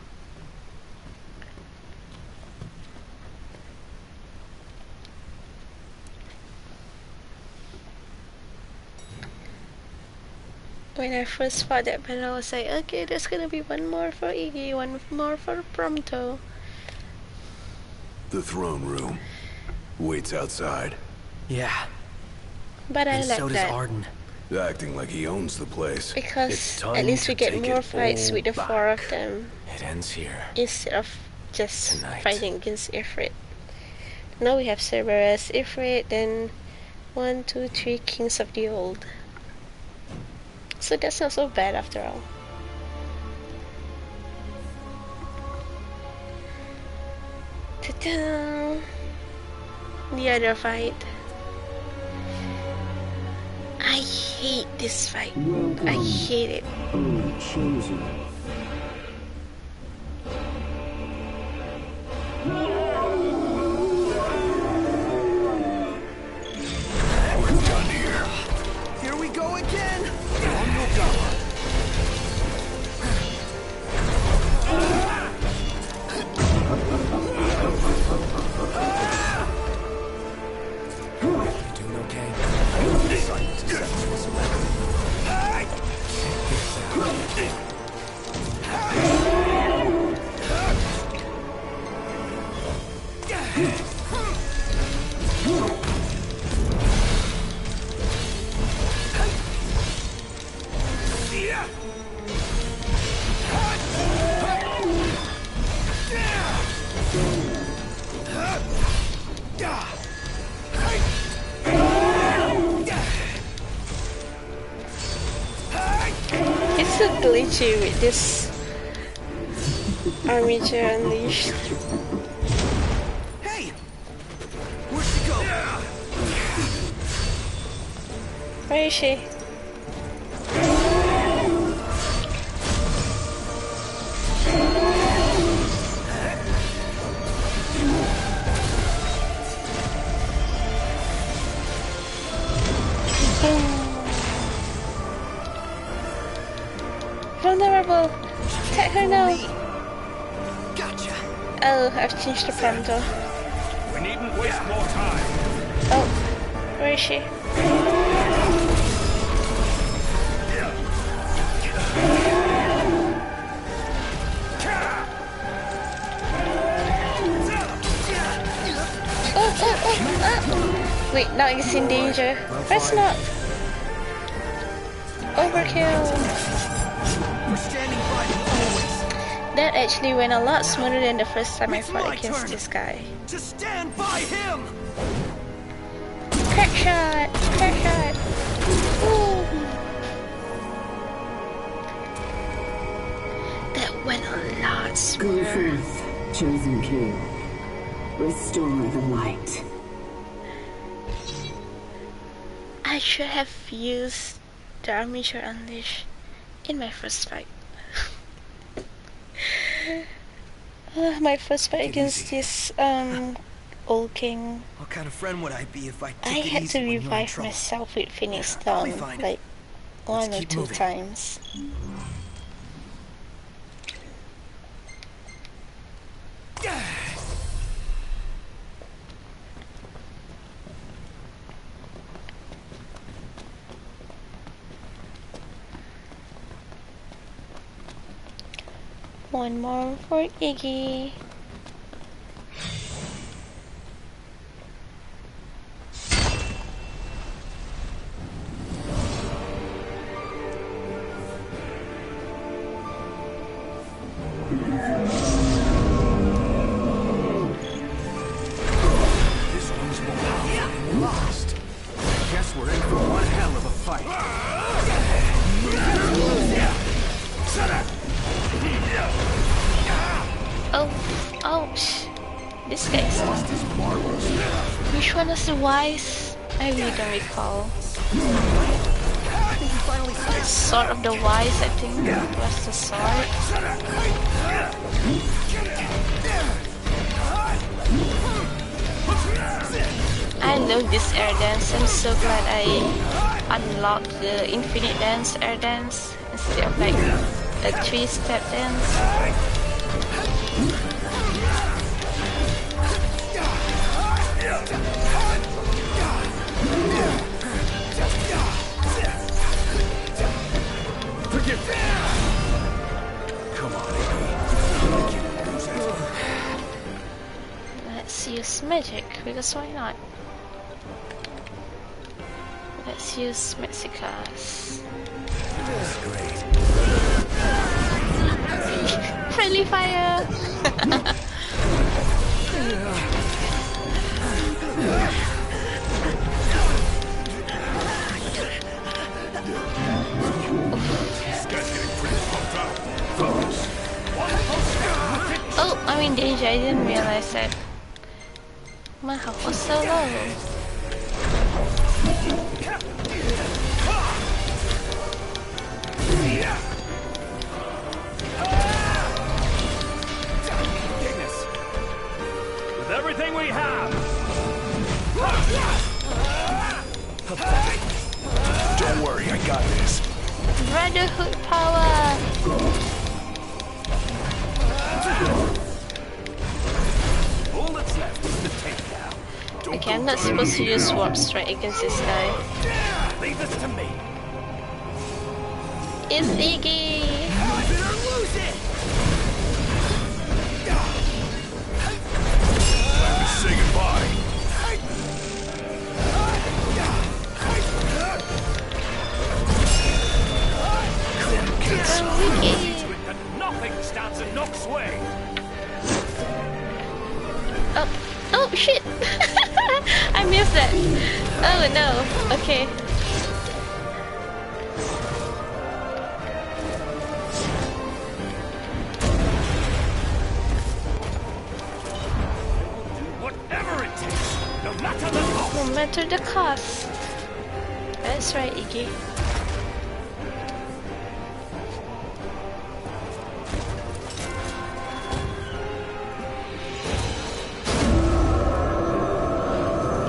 When I first fought that battle, I was like, okay, there's gonna be 1 more for Iggy, 1 more for Prompto. The throne room waits outside. Yeah. But I and like so does that. Arden. Acting like he owns the place. Because at least we get more fights with the 4 of them. It ends here. Instead of just Tonight. fighting against Ifrit. Now we have Cerberus, Ifrit, then 1, 2, 3 Kings of the Old. So that's not so bad after all. Ta-da! The other fight. I hate this fight. I hate it. Chosen. We're done here. Here we go again! On your guard. Doing okay? Silence is It's so glitchy with this Armature Unleashed. Hey! Where'd she go? Where is she? Vulnerable! Attack her now! Gotcha! Oh, I've changed the Prompto. We needn't waste more time. Oh, where is she? Oh. Wait, now it's in danger. Press not. Overkill. We're standing by you always. That actually went a lot smoother than the first time I fought against turn. this guy. To stand by him! Crack shot! Crack shot! Ooh. When a lot Go swear. forth, chosen king. Restore the light. I should have used the Armature Unleash in my first fight. My first fight against this old king. What kind of friend would I be if I took I it had easy to when you're in revive trouble? myself with Phoenix I'll be Down fine. like one or keep two moving. times. One more for Iggy. This one's more powerful than lost. Guess we're in for one hell of a fight. This guy's which one is the wise? I really don't recall. Sword of the wise, I think it was the sword. I love this air dance. I'm so glad I unlocked the infinite dance air dance instead of like a 3-step dance. Come on, Let's use magic, because why not? Let's use Mexicas. Friendly fire! Oh, I'm in danger. I didn't realize that. My health was so low. With everything we have. Don't worry, I got this. Brotherhood power. All that's left is the takedown. Okay, I'm not supposed to use Warp Strike against this guy. Leave this to me. It's Iggy! Time to say goodbye. Nothing stands in Nook's way. Oh shit! I missed that. Oh no. Okay. Whatever it takes, no matter the cost. No matter the cost. That's right, Iggy.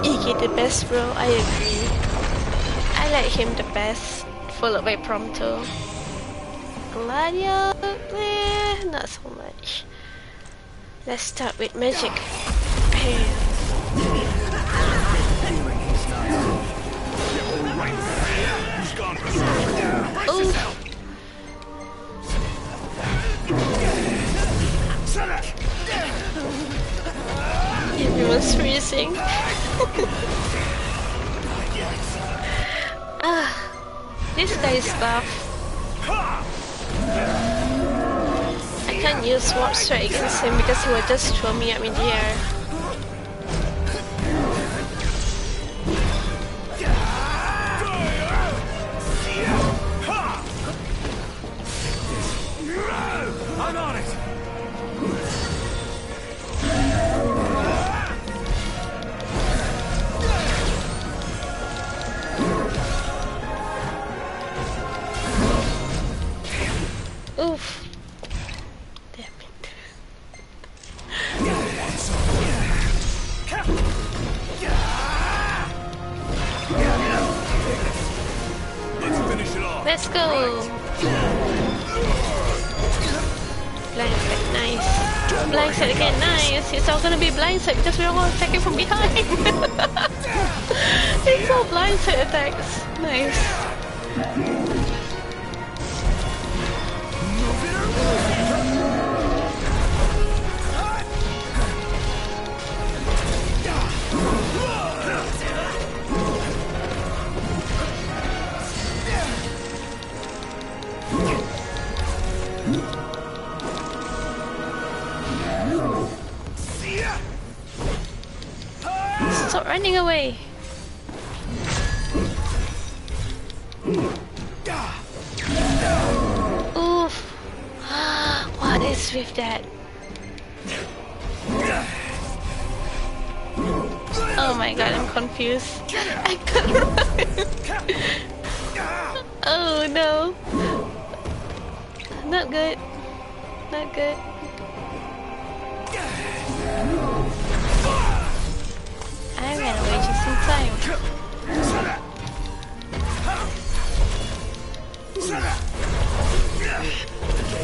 Iggy the best, bro. I agree. I like him the best, followed by Prompto. Gladio, not so much. Let's start with magic. Oh. Everyone's freezing. This guy is tough. I can't use Warp Strike against him because he will just throw me up in the air. I'm on Oof. Damn it. Let's finish it off. Let's go. Blindside, nice. Blindside again, nice. It's all gonna be blindside because we're all attacking from behind. It's all blindside attacks. Nice. Stop running away. Oof. What is with that? Oh my god, I'm confused. I couldn't run. Oh no. Not good. Not good. I ran away just in time.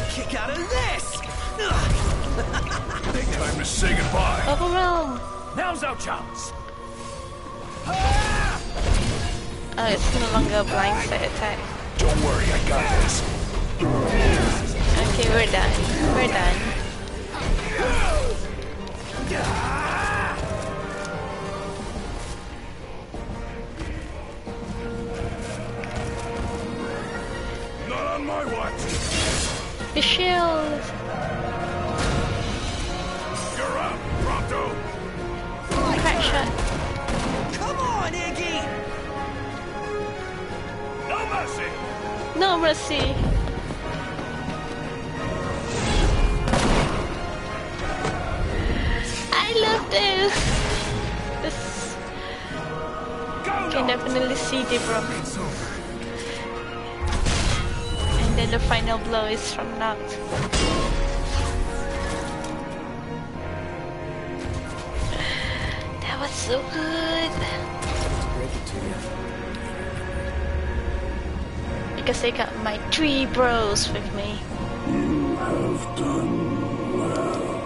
Kick out of this! Time to say goodbye. Overwhelm. Now's our chance. Oh, it's no longer a blindside attack. Don't worry, I got this. Okay, we're done. We're done. Not on my watch. The shield. You're up, Prompto. Crack shot. Come on, Iggy. No mercy. No mercy. I love this. This can definitely see the broke. And then the final blow is from Noct. That was so good. Because I got my 3 bros with me. You have done well.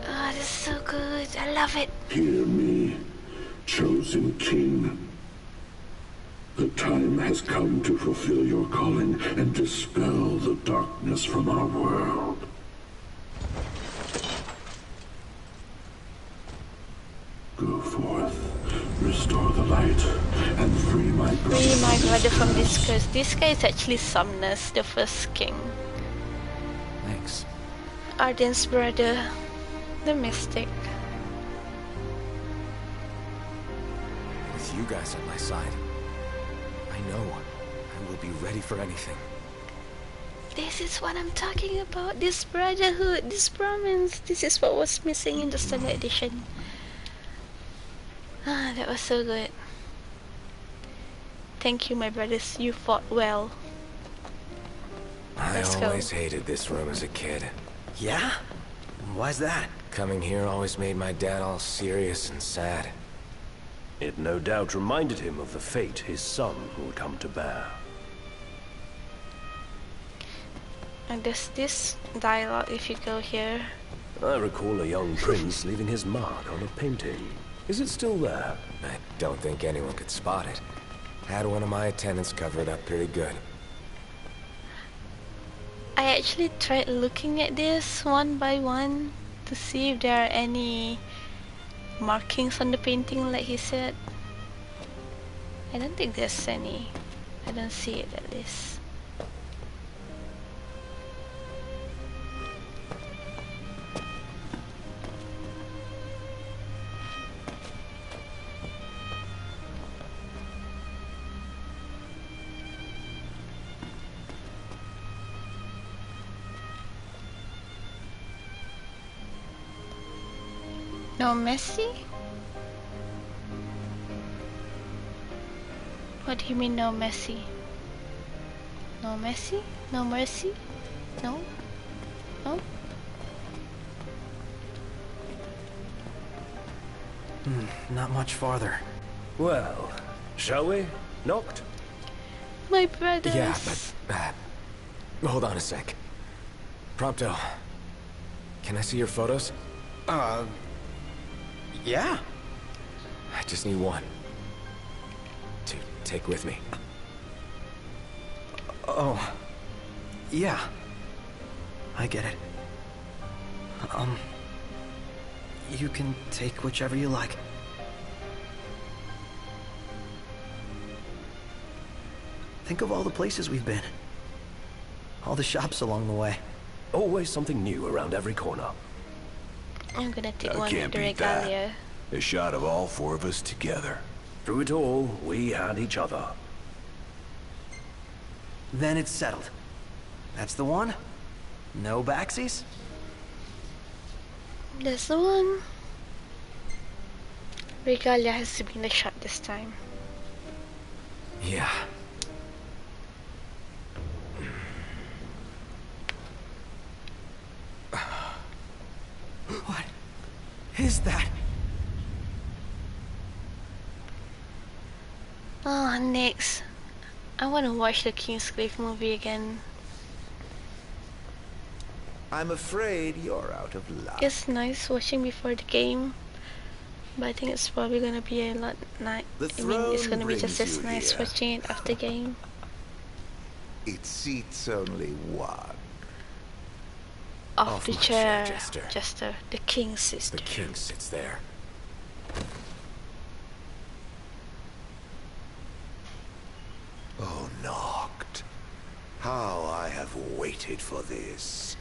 Oh, this is so good. I love it. Hear me, chosen king. The time has come to fulfill your calling and dispel the darkness from our world. Go forth, restore the light, and free my brother. Free my brother from this curse. This guy is actually Somnus, the first king. Thanks. Arden's brother, the mystic. With you guys at my side, I know I will be ready for anything. This is what I'm talking about. This brotherhood, this bromance. This is what was missing in the Standard Edition. Ah, that was so good. Thank you, my brothers. You fought well. I always hated this room as a kid. Yeah? Why's that? Coming here always made my dad all serious and sad. It no doubt reminded him of the fate his son would come to bear. And there's this dialogue if you go here. I recall a young prince leaving his mark on a painting. Is it still there? I don't think anyone could spot it. Had one of my attendants cover it up pretty good. I actually tried looking at this one by one to see if there are any markings on the painting like he said. I don't think there's any. I don't see it at least. No Messi? What do you mean no Messi? No mercy? No mercy? No? No? Not much farther. Well, shall we? Knocked? My brothers. Yeah, but... hold on a sec. Prompto. Can I see your photos? Yeah. I just need one. To take with me. Oh. Yeah. I get it. You can take whichever you like. Think of all the places we've been. All the shops along the way. Always something new around every corner. I'm gonna take I one can't of the beat that. regalia. A shot of all four of us together. Through it all, we had each other. Then it's settled. That's the one? No backsies? That's the one. Regalia has been a shot this time. Yeah. What is that? Oh, next. I want to watch the Kingsglaive movie again. I'm afraid you're out of luck. It's nice watching before the game, but I think it's probably gonna be a lot nice. I mean, it's gonna be just as nice here. watching it after game. It seats only one. Off the my chair, Jester. Jester, the king's sister. The king sits there. Oh, Noct. How I have waited for this.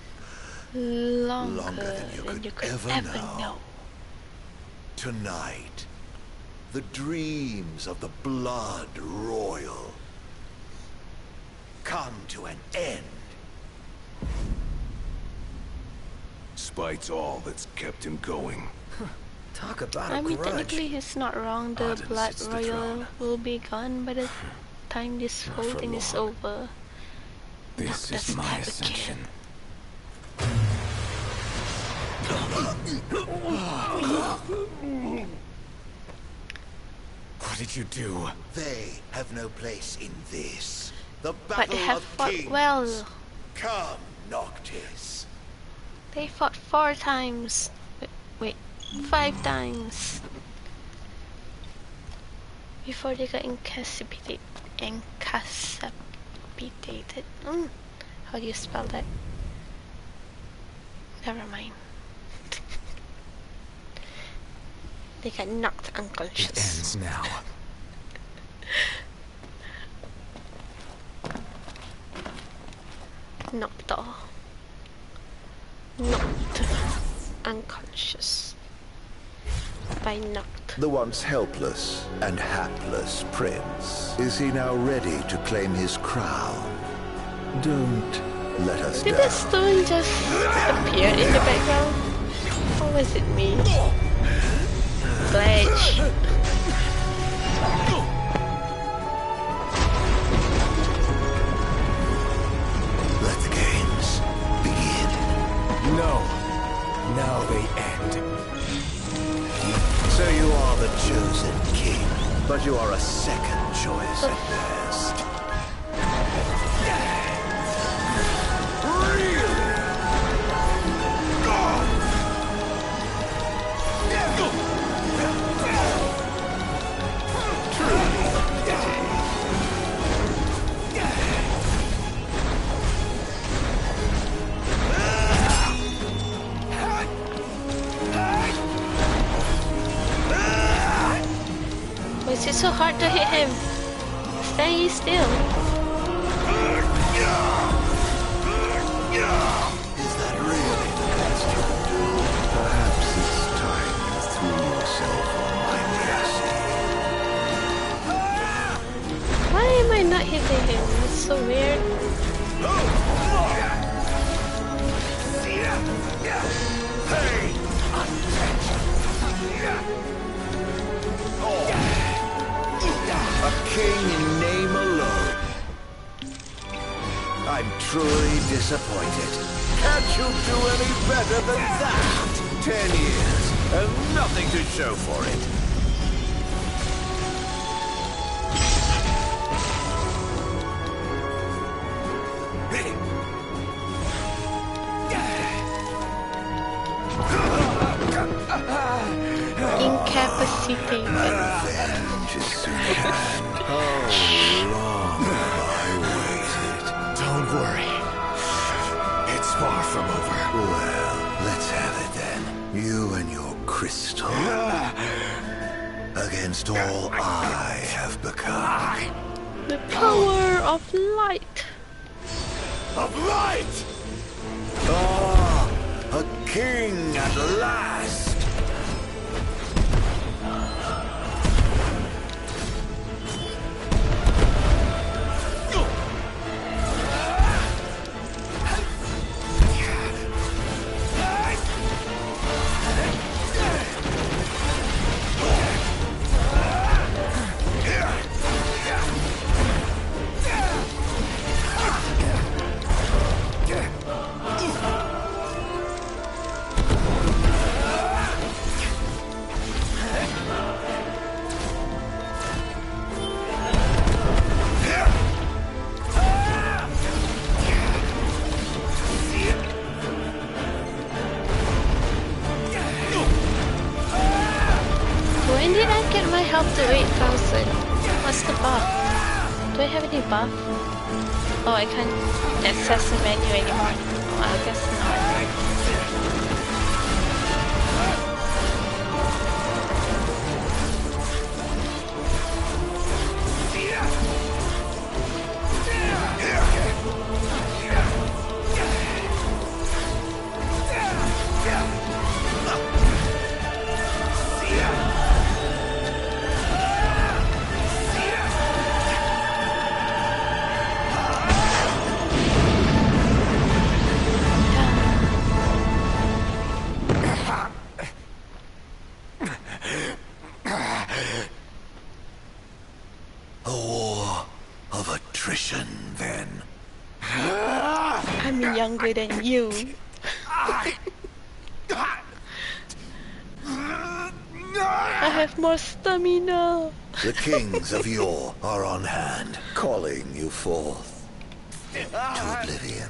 Longer than you than could you could ever know. Tonight, the dreams of the blood royal come to an end. Spite's all that's kept him going. Talk about I a mean, grudge. technically, he's not wrong. The Arden blood sits the royal throne. will be gone by the time this Not whole for thing is long. over. This Not is this my type of ascension. What did you do? They have no place in this. The But battle they have of fought kings. well. Come, Noctis. They fought 4 times. Wait, 5 times. Before they got incapacitated. How do you spell that? Never mind. They got knocked It unconscious. ends now. Knocked off. Knocked unconscious. By knocked. The once helpless and hapless prince. Is he now ready to claim his crown? Don't let us Did down. the stone just appear in the background? Or was it me? Glitch. Let the games begin. No. Now they end. So you are the chosen king, but you are a second choice at best. Why is it so hard to hit him? Stay still. Is that really the best you can do? Perhaps it's time you threw yourself on my mercy. Why am I not hitting him? That's so weird. A king in name alone. I'm truly disappointed. Can't you do any better than that? 10 years, and nothing to show for it. Incapacitated. Revenge is soon at hand. How long have I waited? Don't worry. It's far from over. Well, let's have it then. You and your crystal. Against all I have become. The power of light. Of light! Ah, a king at last! When did I get my health to 8,000? What's the buff? Do I have any buff? Oh, I can't access the menu anymore. Oh, I guess not. A war of attrition, then. I'm younger than you. I have more stamina. The kings of yore are on hand, calling you forth to oblivion.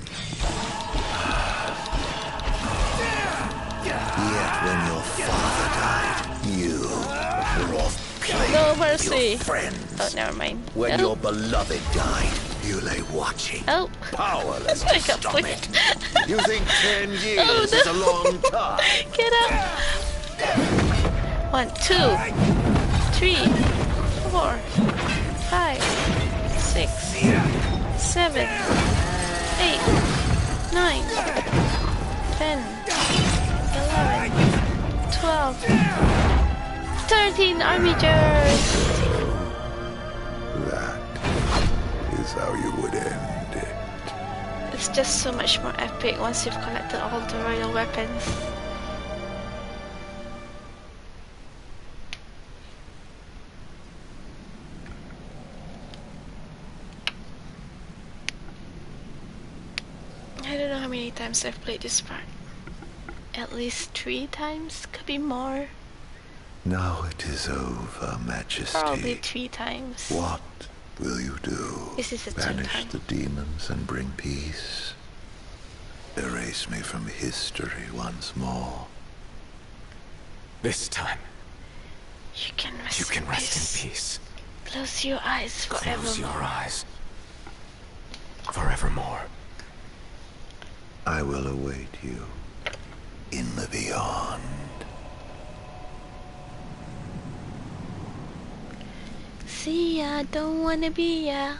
Yet when your father died, you were off playing No with mercy. your friends. Oh, never mind. When Oh. your beloved died, you lay watching, Oh. powerless I to got stop flicked. it. You think 10 years Oh, no. is a long time? Get up. 1, 2, 3, 4, 5, 6, 7, 8, 9, 10, 11, 12, 13 armigers. That is how you would end it. It's just so much more epic once you've collected all the royal weapons. I don't know how many times I've played this part. At least 3 times, could be more. Now it is over, Majesty. Probably 3 times. What will you do? This is the third Banish time. the demons and bring peace? Erase me from history once more? This time, You can rest, you can in, rest peace. in peace. Close your eyes forever. Close your eyes. Forevermore. I will await you in the beyond. See ya, don't wanna be ya.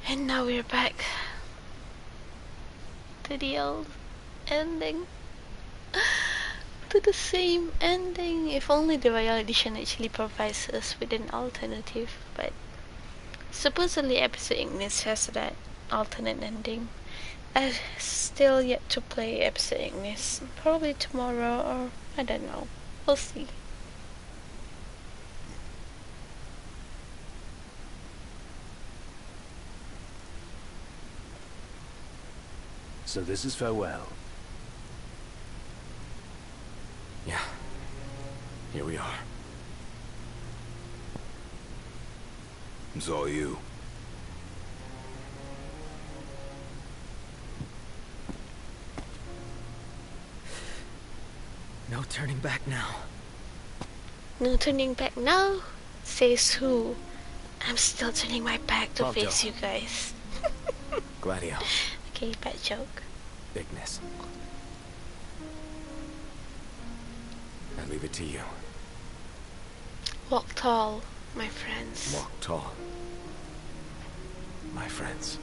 And now we're back to the old ending. To the same ending. If only the Royal Edition actually provides us with an alternative, but Supposedly episode Ignis has that alternate ending. I've still yet to play episode Ignis. Probably tomorrow, or I don't know. We'll see. So this is farewell. Yeah. Here we are. It's all you. No turning back now. No turning back now? Says who? I'm still turning my back to Prompto. face you guys. Gladio. Okay, bad joke. Ignis. I leave it to you. Walk tall, my friends. Walk tall. My friends.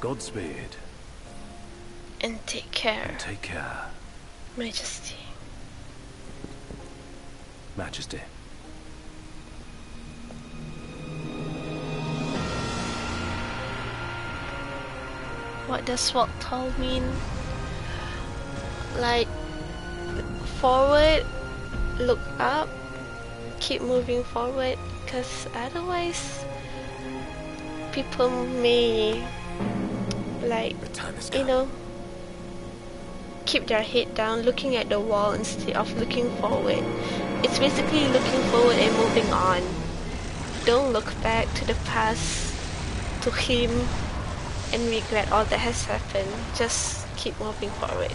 Godspeed. And take care. And take care. Majesty. Majesty. What does walk tall mean? Like, forward, look up, keep moving forward, because otherwise people may, like, you know, keep their head down looking at the wall instead of looking forward. It's basically looking forward and moving on. Don't look back to the past, to him, and regret all that has happened. Just keep moving forward.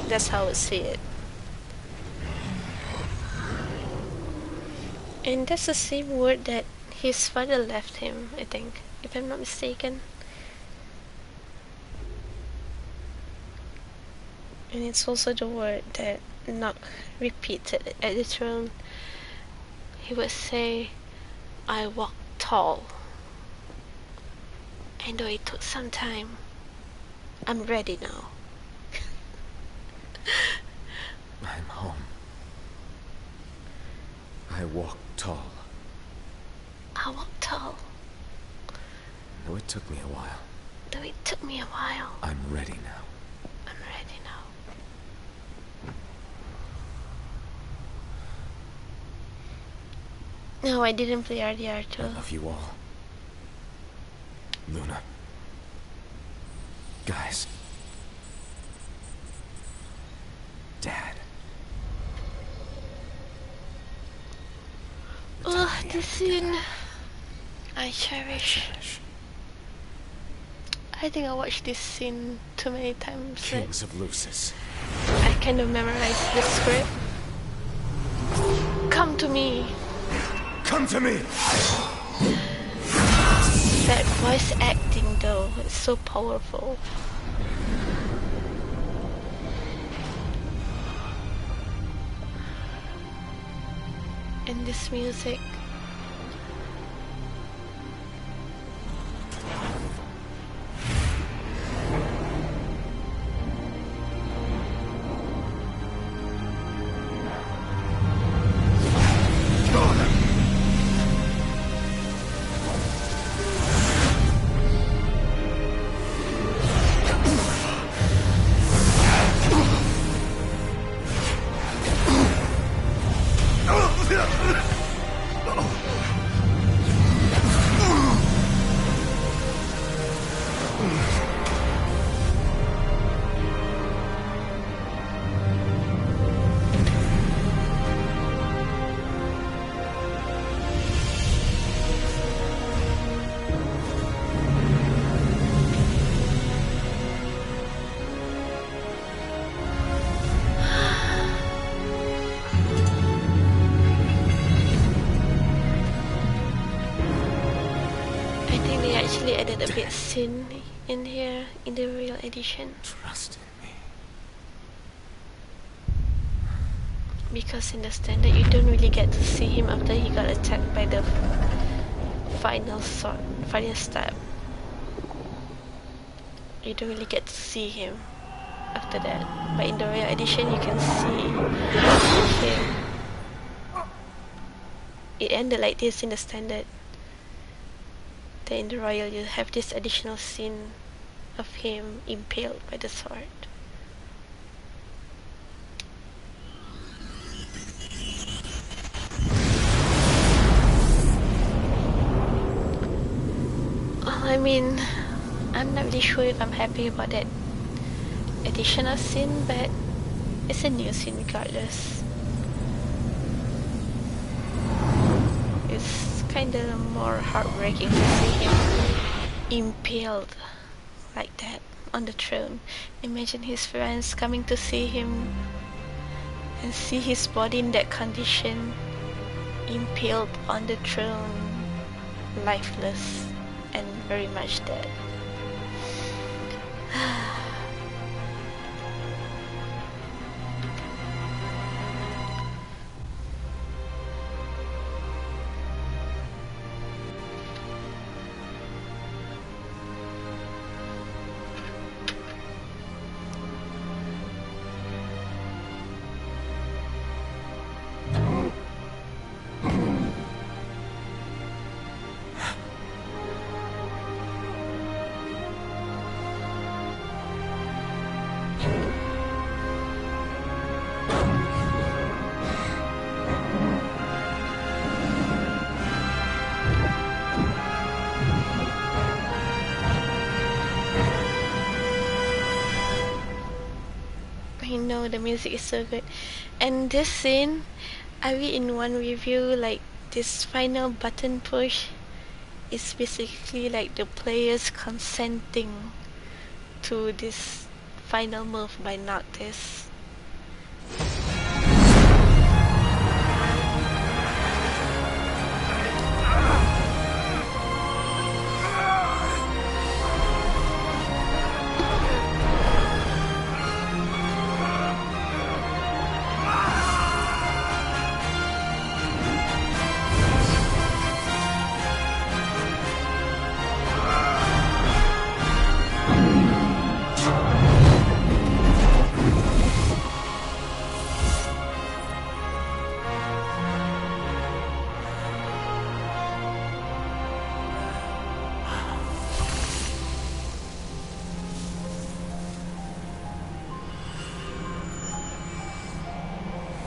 That's how I see it. And that's the same word that his father left him, I think, if I'm not mistaken. And it's also the word that Nock repeated at the throne. He would say, I walk tall. And though it took some time, I'm ready now. I'm home. I walk tall. I walk tall. Though it took me a while. Though it took me a while. I'm ready now. I'm ready now. No, I didn't play RDR2. I love you all. Luna. Guys. Dad. Oh, this scene I cherish. I think I watched this scene too many times. Kings of Lucis. I kind of memorized the script. Come to me. Come to me! That voice acting though is so powerful. And this music. Added a bit scene in here in the real edition. Trust in me. Because in the standard you don't really get to see him after he got attacked by the final stab. You don't really get to see him after that. But in the Royal Edition, you can see him. It ended like this in the standard. Then in the Royal, you have this additional scene of him impaled by the sword. I mean, I'm not really sure if I'm happy about that additional scene, but it's a new scene regardless. It's kinda more heartbreaking to see him impaled like that on the throne. Imagine his friends coming to see him and see his body in that condition, impaled on the throne, lifeless and very much dead. I know the music is so good. And this scene, I read in one review like this final button push is basically like the players consenting to this final move by Noctis.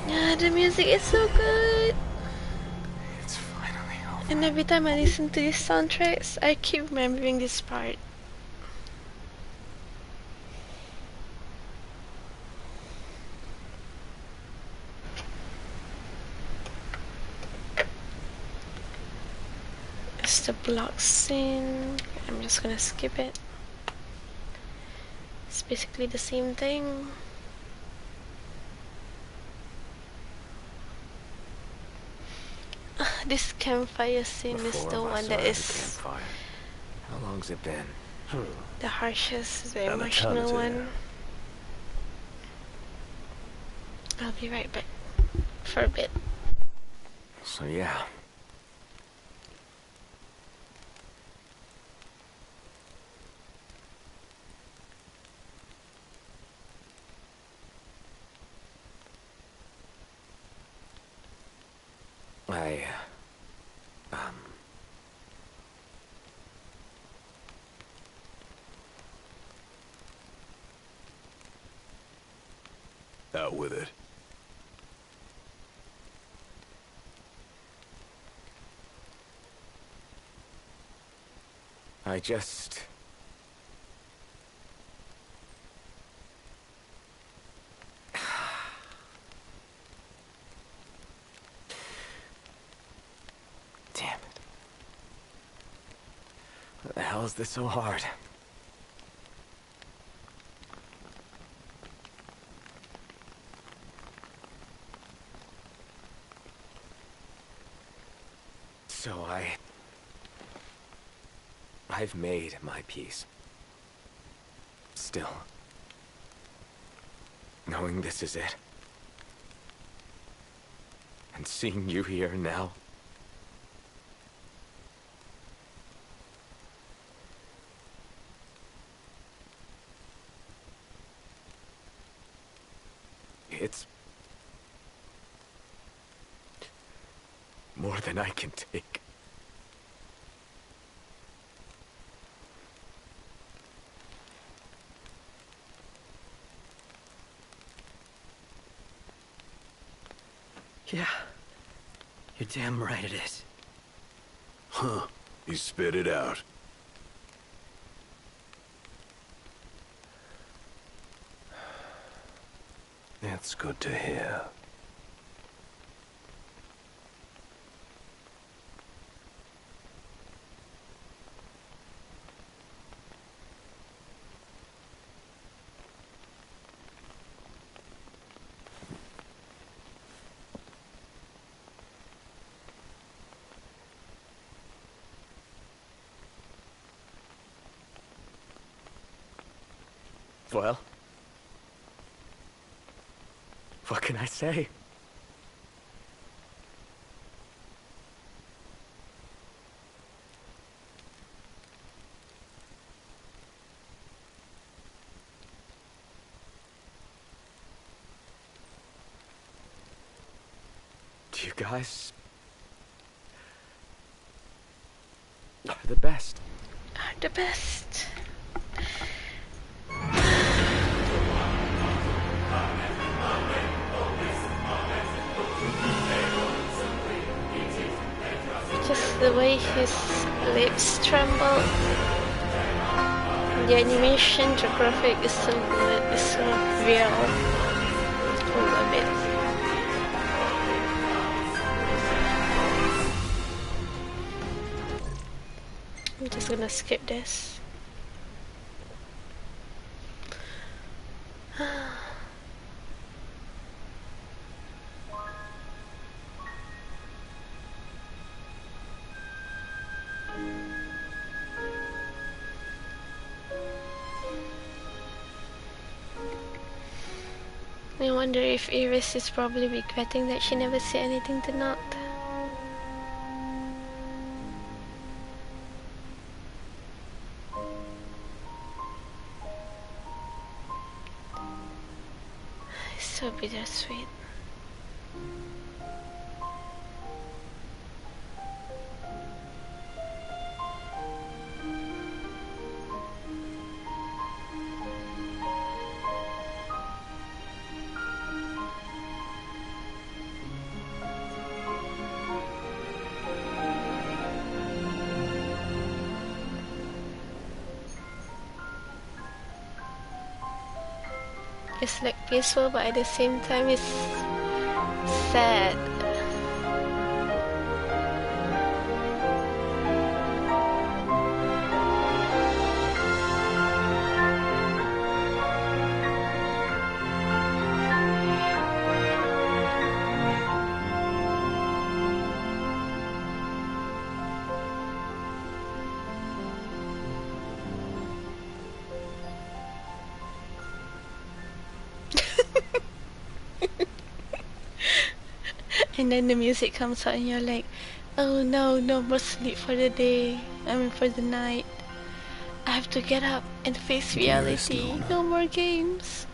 Yeah, the music is so good. It's finally over. And every time I listen to these soundtracks, I keep remembering this part. It's the block scene. I'm just gonna skip it. It's basically the same thing. This campfire scene is the one that is Campfire. How long's it been? the harshest, the An emotional eternity. one. I'll be right back for a bit. So yeah. Out with it. I just... Damn it. What the hell is this so hard? So I've made my peace. Still, knowing this is it, and seeing you here now, It's more than I can take. Yeah. You're damn right it is. Huh. He spit it out. It's good to hear. Well, what can I say? You guys are the best. Are the best. Just the way his lips tremble. The animation, the graphic is so good, it's so real. I love it. I'm just gonna skip this. I wonder if Iris is probably regretting that she never said anything to Nott. It's so bittersweet. It's like peaceful, but at the same time it's sad. And then the music comes out and you're like, oh no, no more sleep for the day. I mean for the night. I have to get up and face reality. No more games.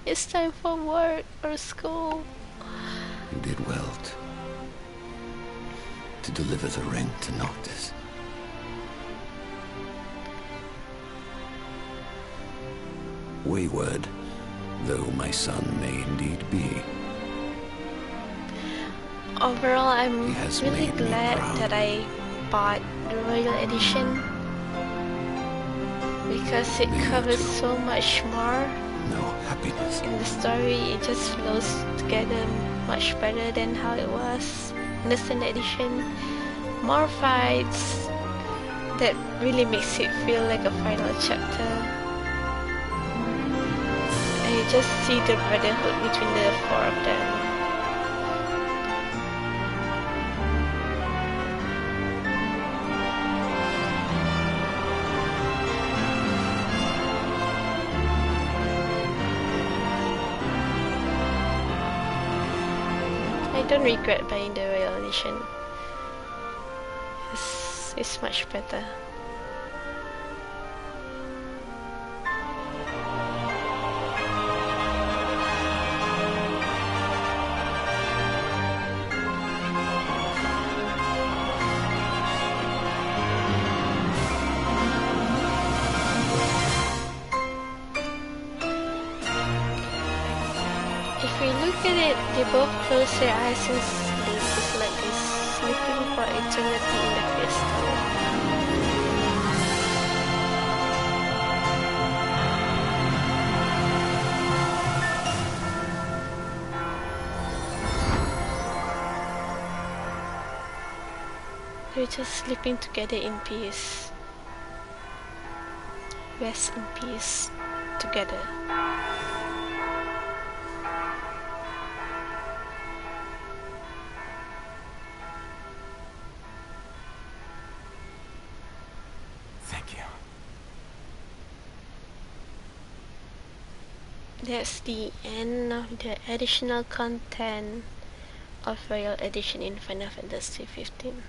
It's time for work or school. You did well to deliver the ring to Noctis. Wayward, though my son may indeed be. Overall, I'm really glad that I bought the Royal Edition because it covers so much more. No happiness. In the story, it just flows together much better than how it was in the Standard Edition. More fights that really makes it feel like a final chapter. And you just see the brotherhood between the four of them. I don't regret buying the Royal Edition. It's much better. if we look at it, they both close their eyes and sleep. It's like they're sleeping for eternity in the crystal. They're just sleeping together in peace. Rest in peace together. Thank you. That's the end of the additional content of Royal Edition in Final Fantasy 15.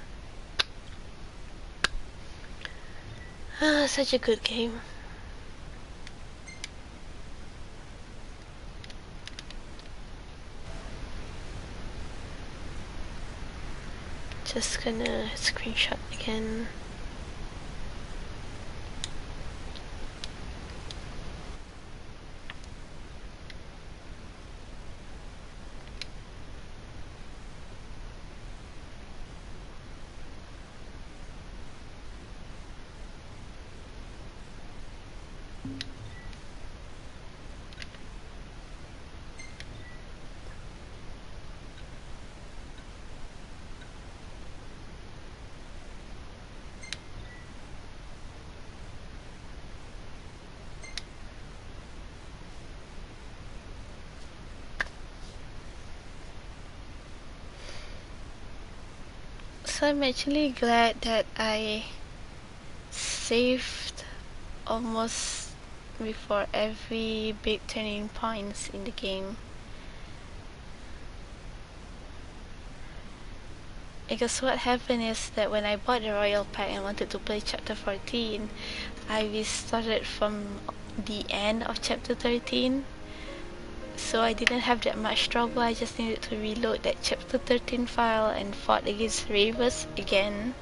Such a good game. Just gonna screenshot again. So I'm actually glad that I saved almost before every big turning points in the game. Because what happened is that when I bought the Royal Pack and wanted to play Chapter 14, I restarted from the end of Chapter 13. So I didn't have that much trouble. I just needed to reload that Chapter 13 file and fought against Ravers again.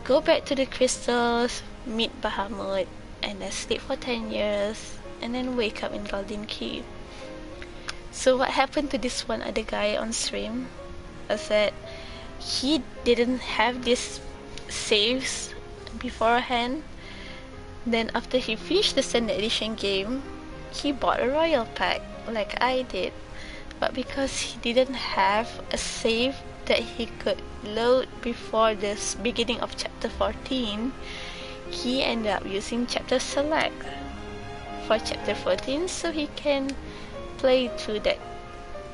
Go back to the crystals, meet Bahamut, and then sleep for 10 years, and then wake up in Golden Key. So what happened to this one other guy on stream was that he didn't have these saves beforehand. Then after he finished the standard edition game, he bought a Royal Pack like I did. But because he didn't have a save that he could load before the beginning of chapter 14, he ended up using chapter select for chapter 14 so he can play through that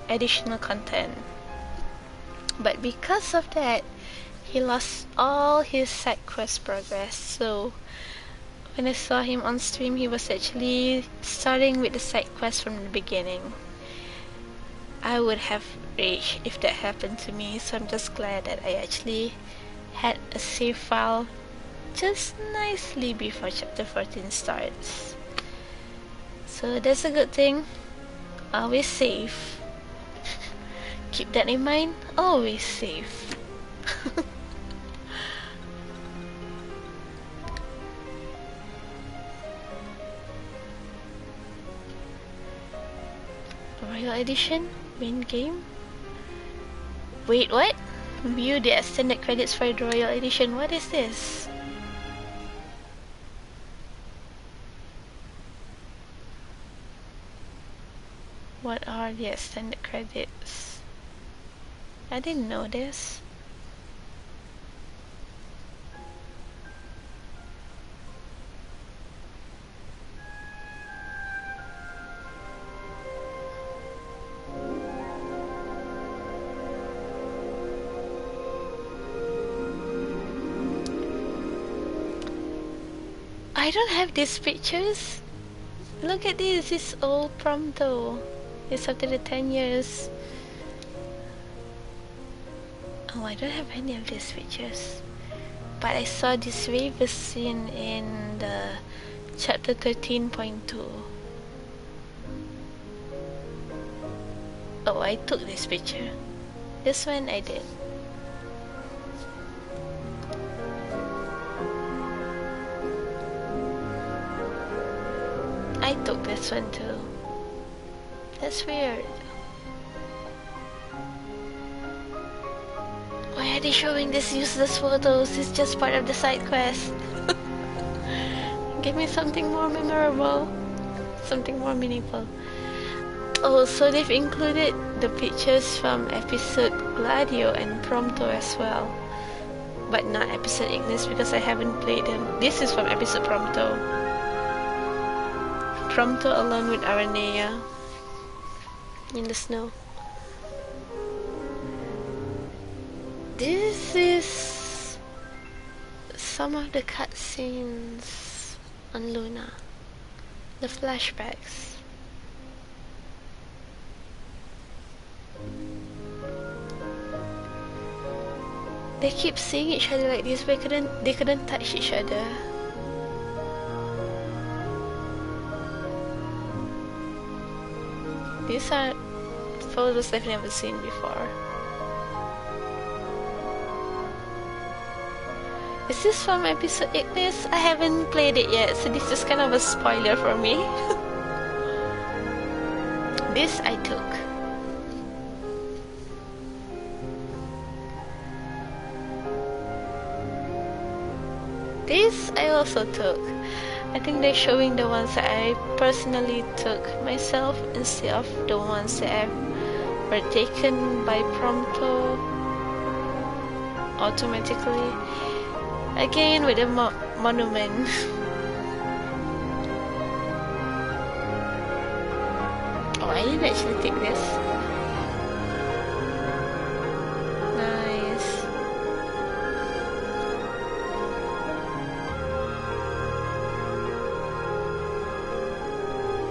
additional content. But because of that, he lost all his side quest progress. So when I saw him on stream, he was actually starting with the side quest from the beginning. I would have raged if that happened to me, so I'm just glad that I actually had a save file just nicely before chapter 14 starts. So that's a good thing. Always save. Keep that in mind. Always save. Royal Edition? Main game? Wait, what? View the extended credits for the Royal Edition. What is this? What are the extended credits? I didn't know this. I don't have these pictures. Look at this, it's old Prompto. It's after the 10 years. Oh, I don't have any of these pictures. But I saw this Raver scene in the chapter 13.2. Oh, I took this picture. This one I did. I took this one too. That's weird. they showing these useless photos? It's just part of the side quest. Give me something more memorable, something more meaningful. Oh, so they've included the pictures from episode Gladio and Prompto as well, but not episode Ignis because I haven't played them. This is from episode Prompto. Prompto alone with Aranea in the snow. This is some of the cutscenes on Luna, the flashbacks. They keep seeing each other like this, but they couldn't touch each other. These are photos I've never seen before. Is this from episode Ignis? I haven't played it yet, so this is kind of a spoiler for me. This I took. This I also took. I think they're showing the ones that I personally took myself instead of the ones that were taken by Prompto automatically. Again with a monument. Oh, I didn't actually take this. Nice.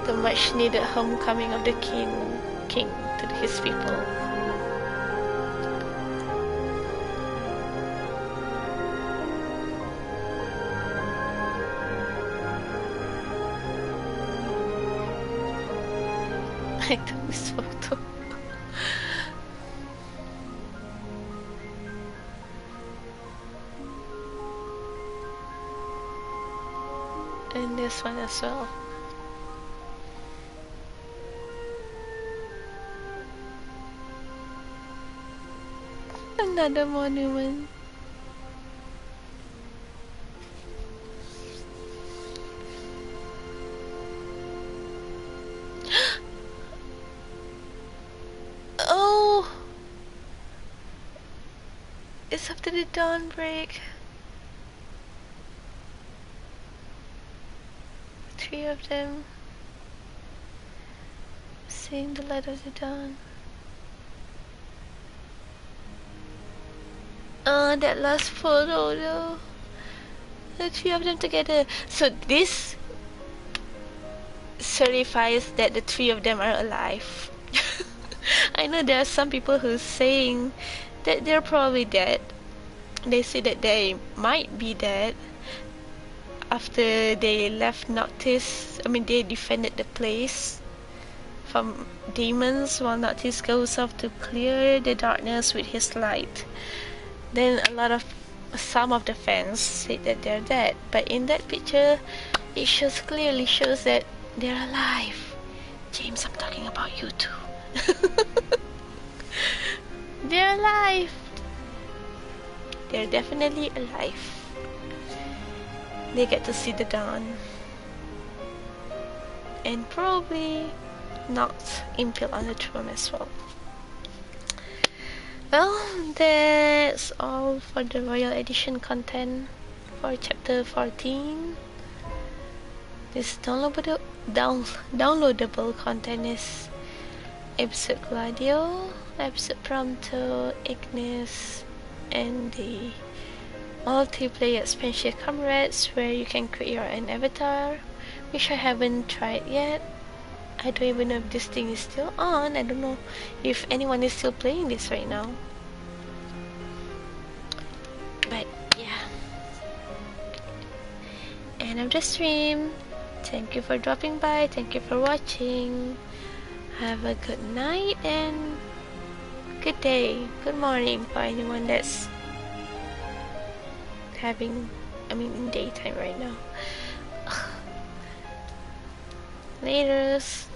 The much needed homecoming of the king to his people. I took this photo. And this one as well. Another monument. Oh! It's after the dawn break. 3 of them. Seeing the light of the dawn. That last photo though. The 3 of them together. So this certifies that the 3 of them are alive. I know there are some people who's saying that they're probably dead. They say that they might be dead after they left Noctis. I mean, they defended the place from demons while Noctis goes off to clear the darkness with his light. Then some of the fans say that they're dead, but in that picture it clearly shows that they're alive. James, I'm talking about you too. They're alive. They're definitely alive. They get to see the dawn and probably knocked Impel on the throne as well. Well, that's all for the Royal Edition content for chapter 14. This downloadable content is episode Gladio, episode Prompto, Ignis, and the multiplayer expansion Comrades, where you can create your own avatar, which I haven't tried yet. I don't even know if this thing is still on. I don't know if anyone is still playing this right now. But yeah. End of the stream. Thank you for dropping by. Thank you for watching. Have a good night and good day, good morning for anyone that's in daytime right now. Laters.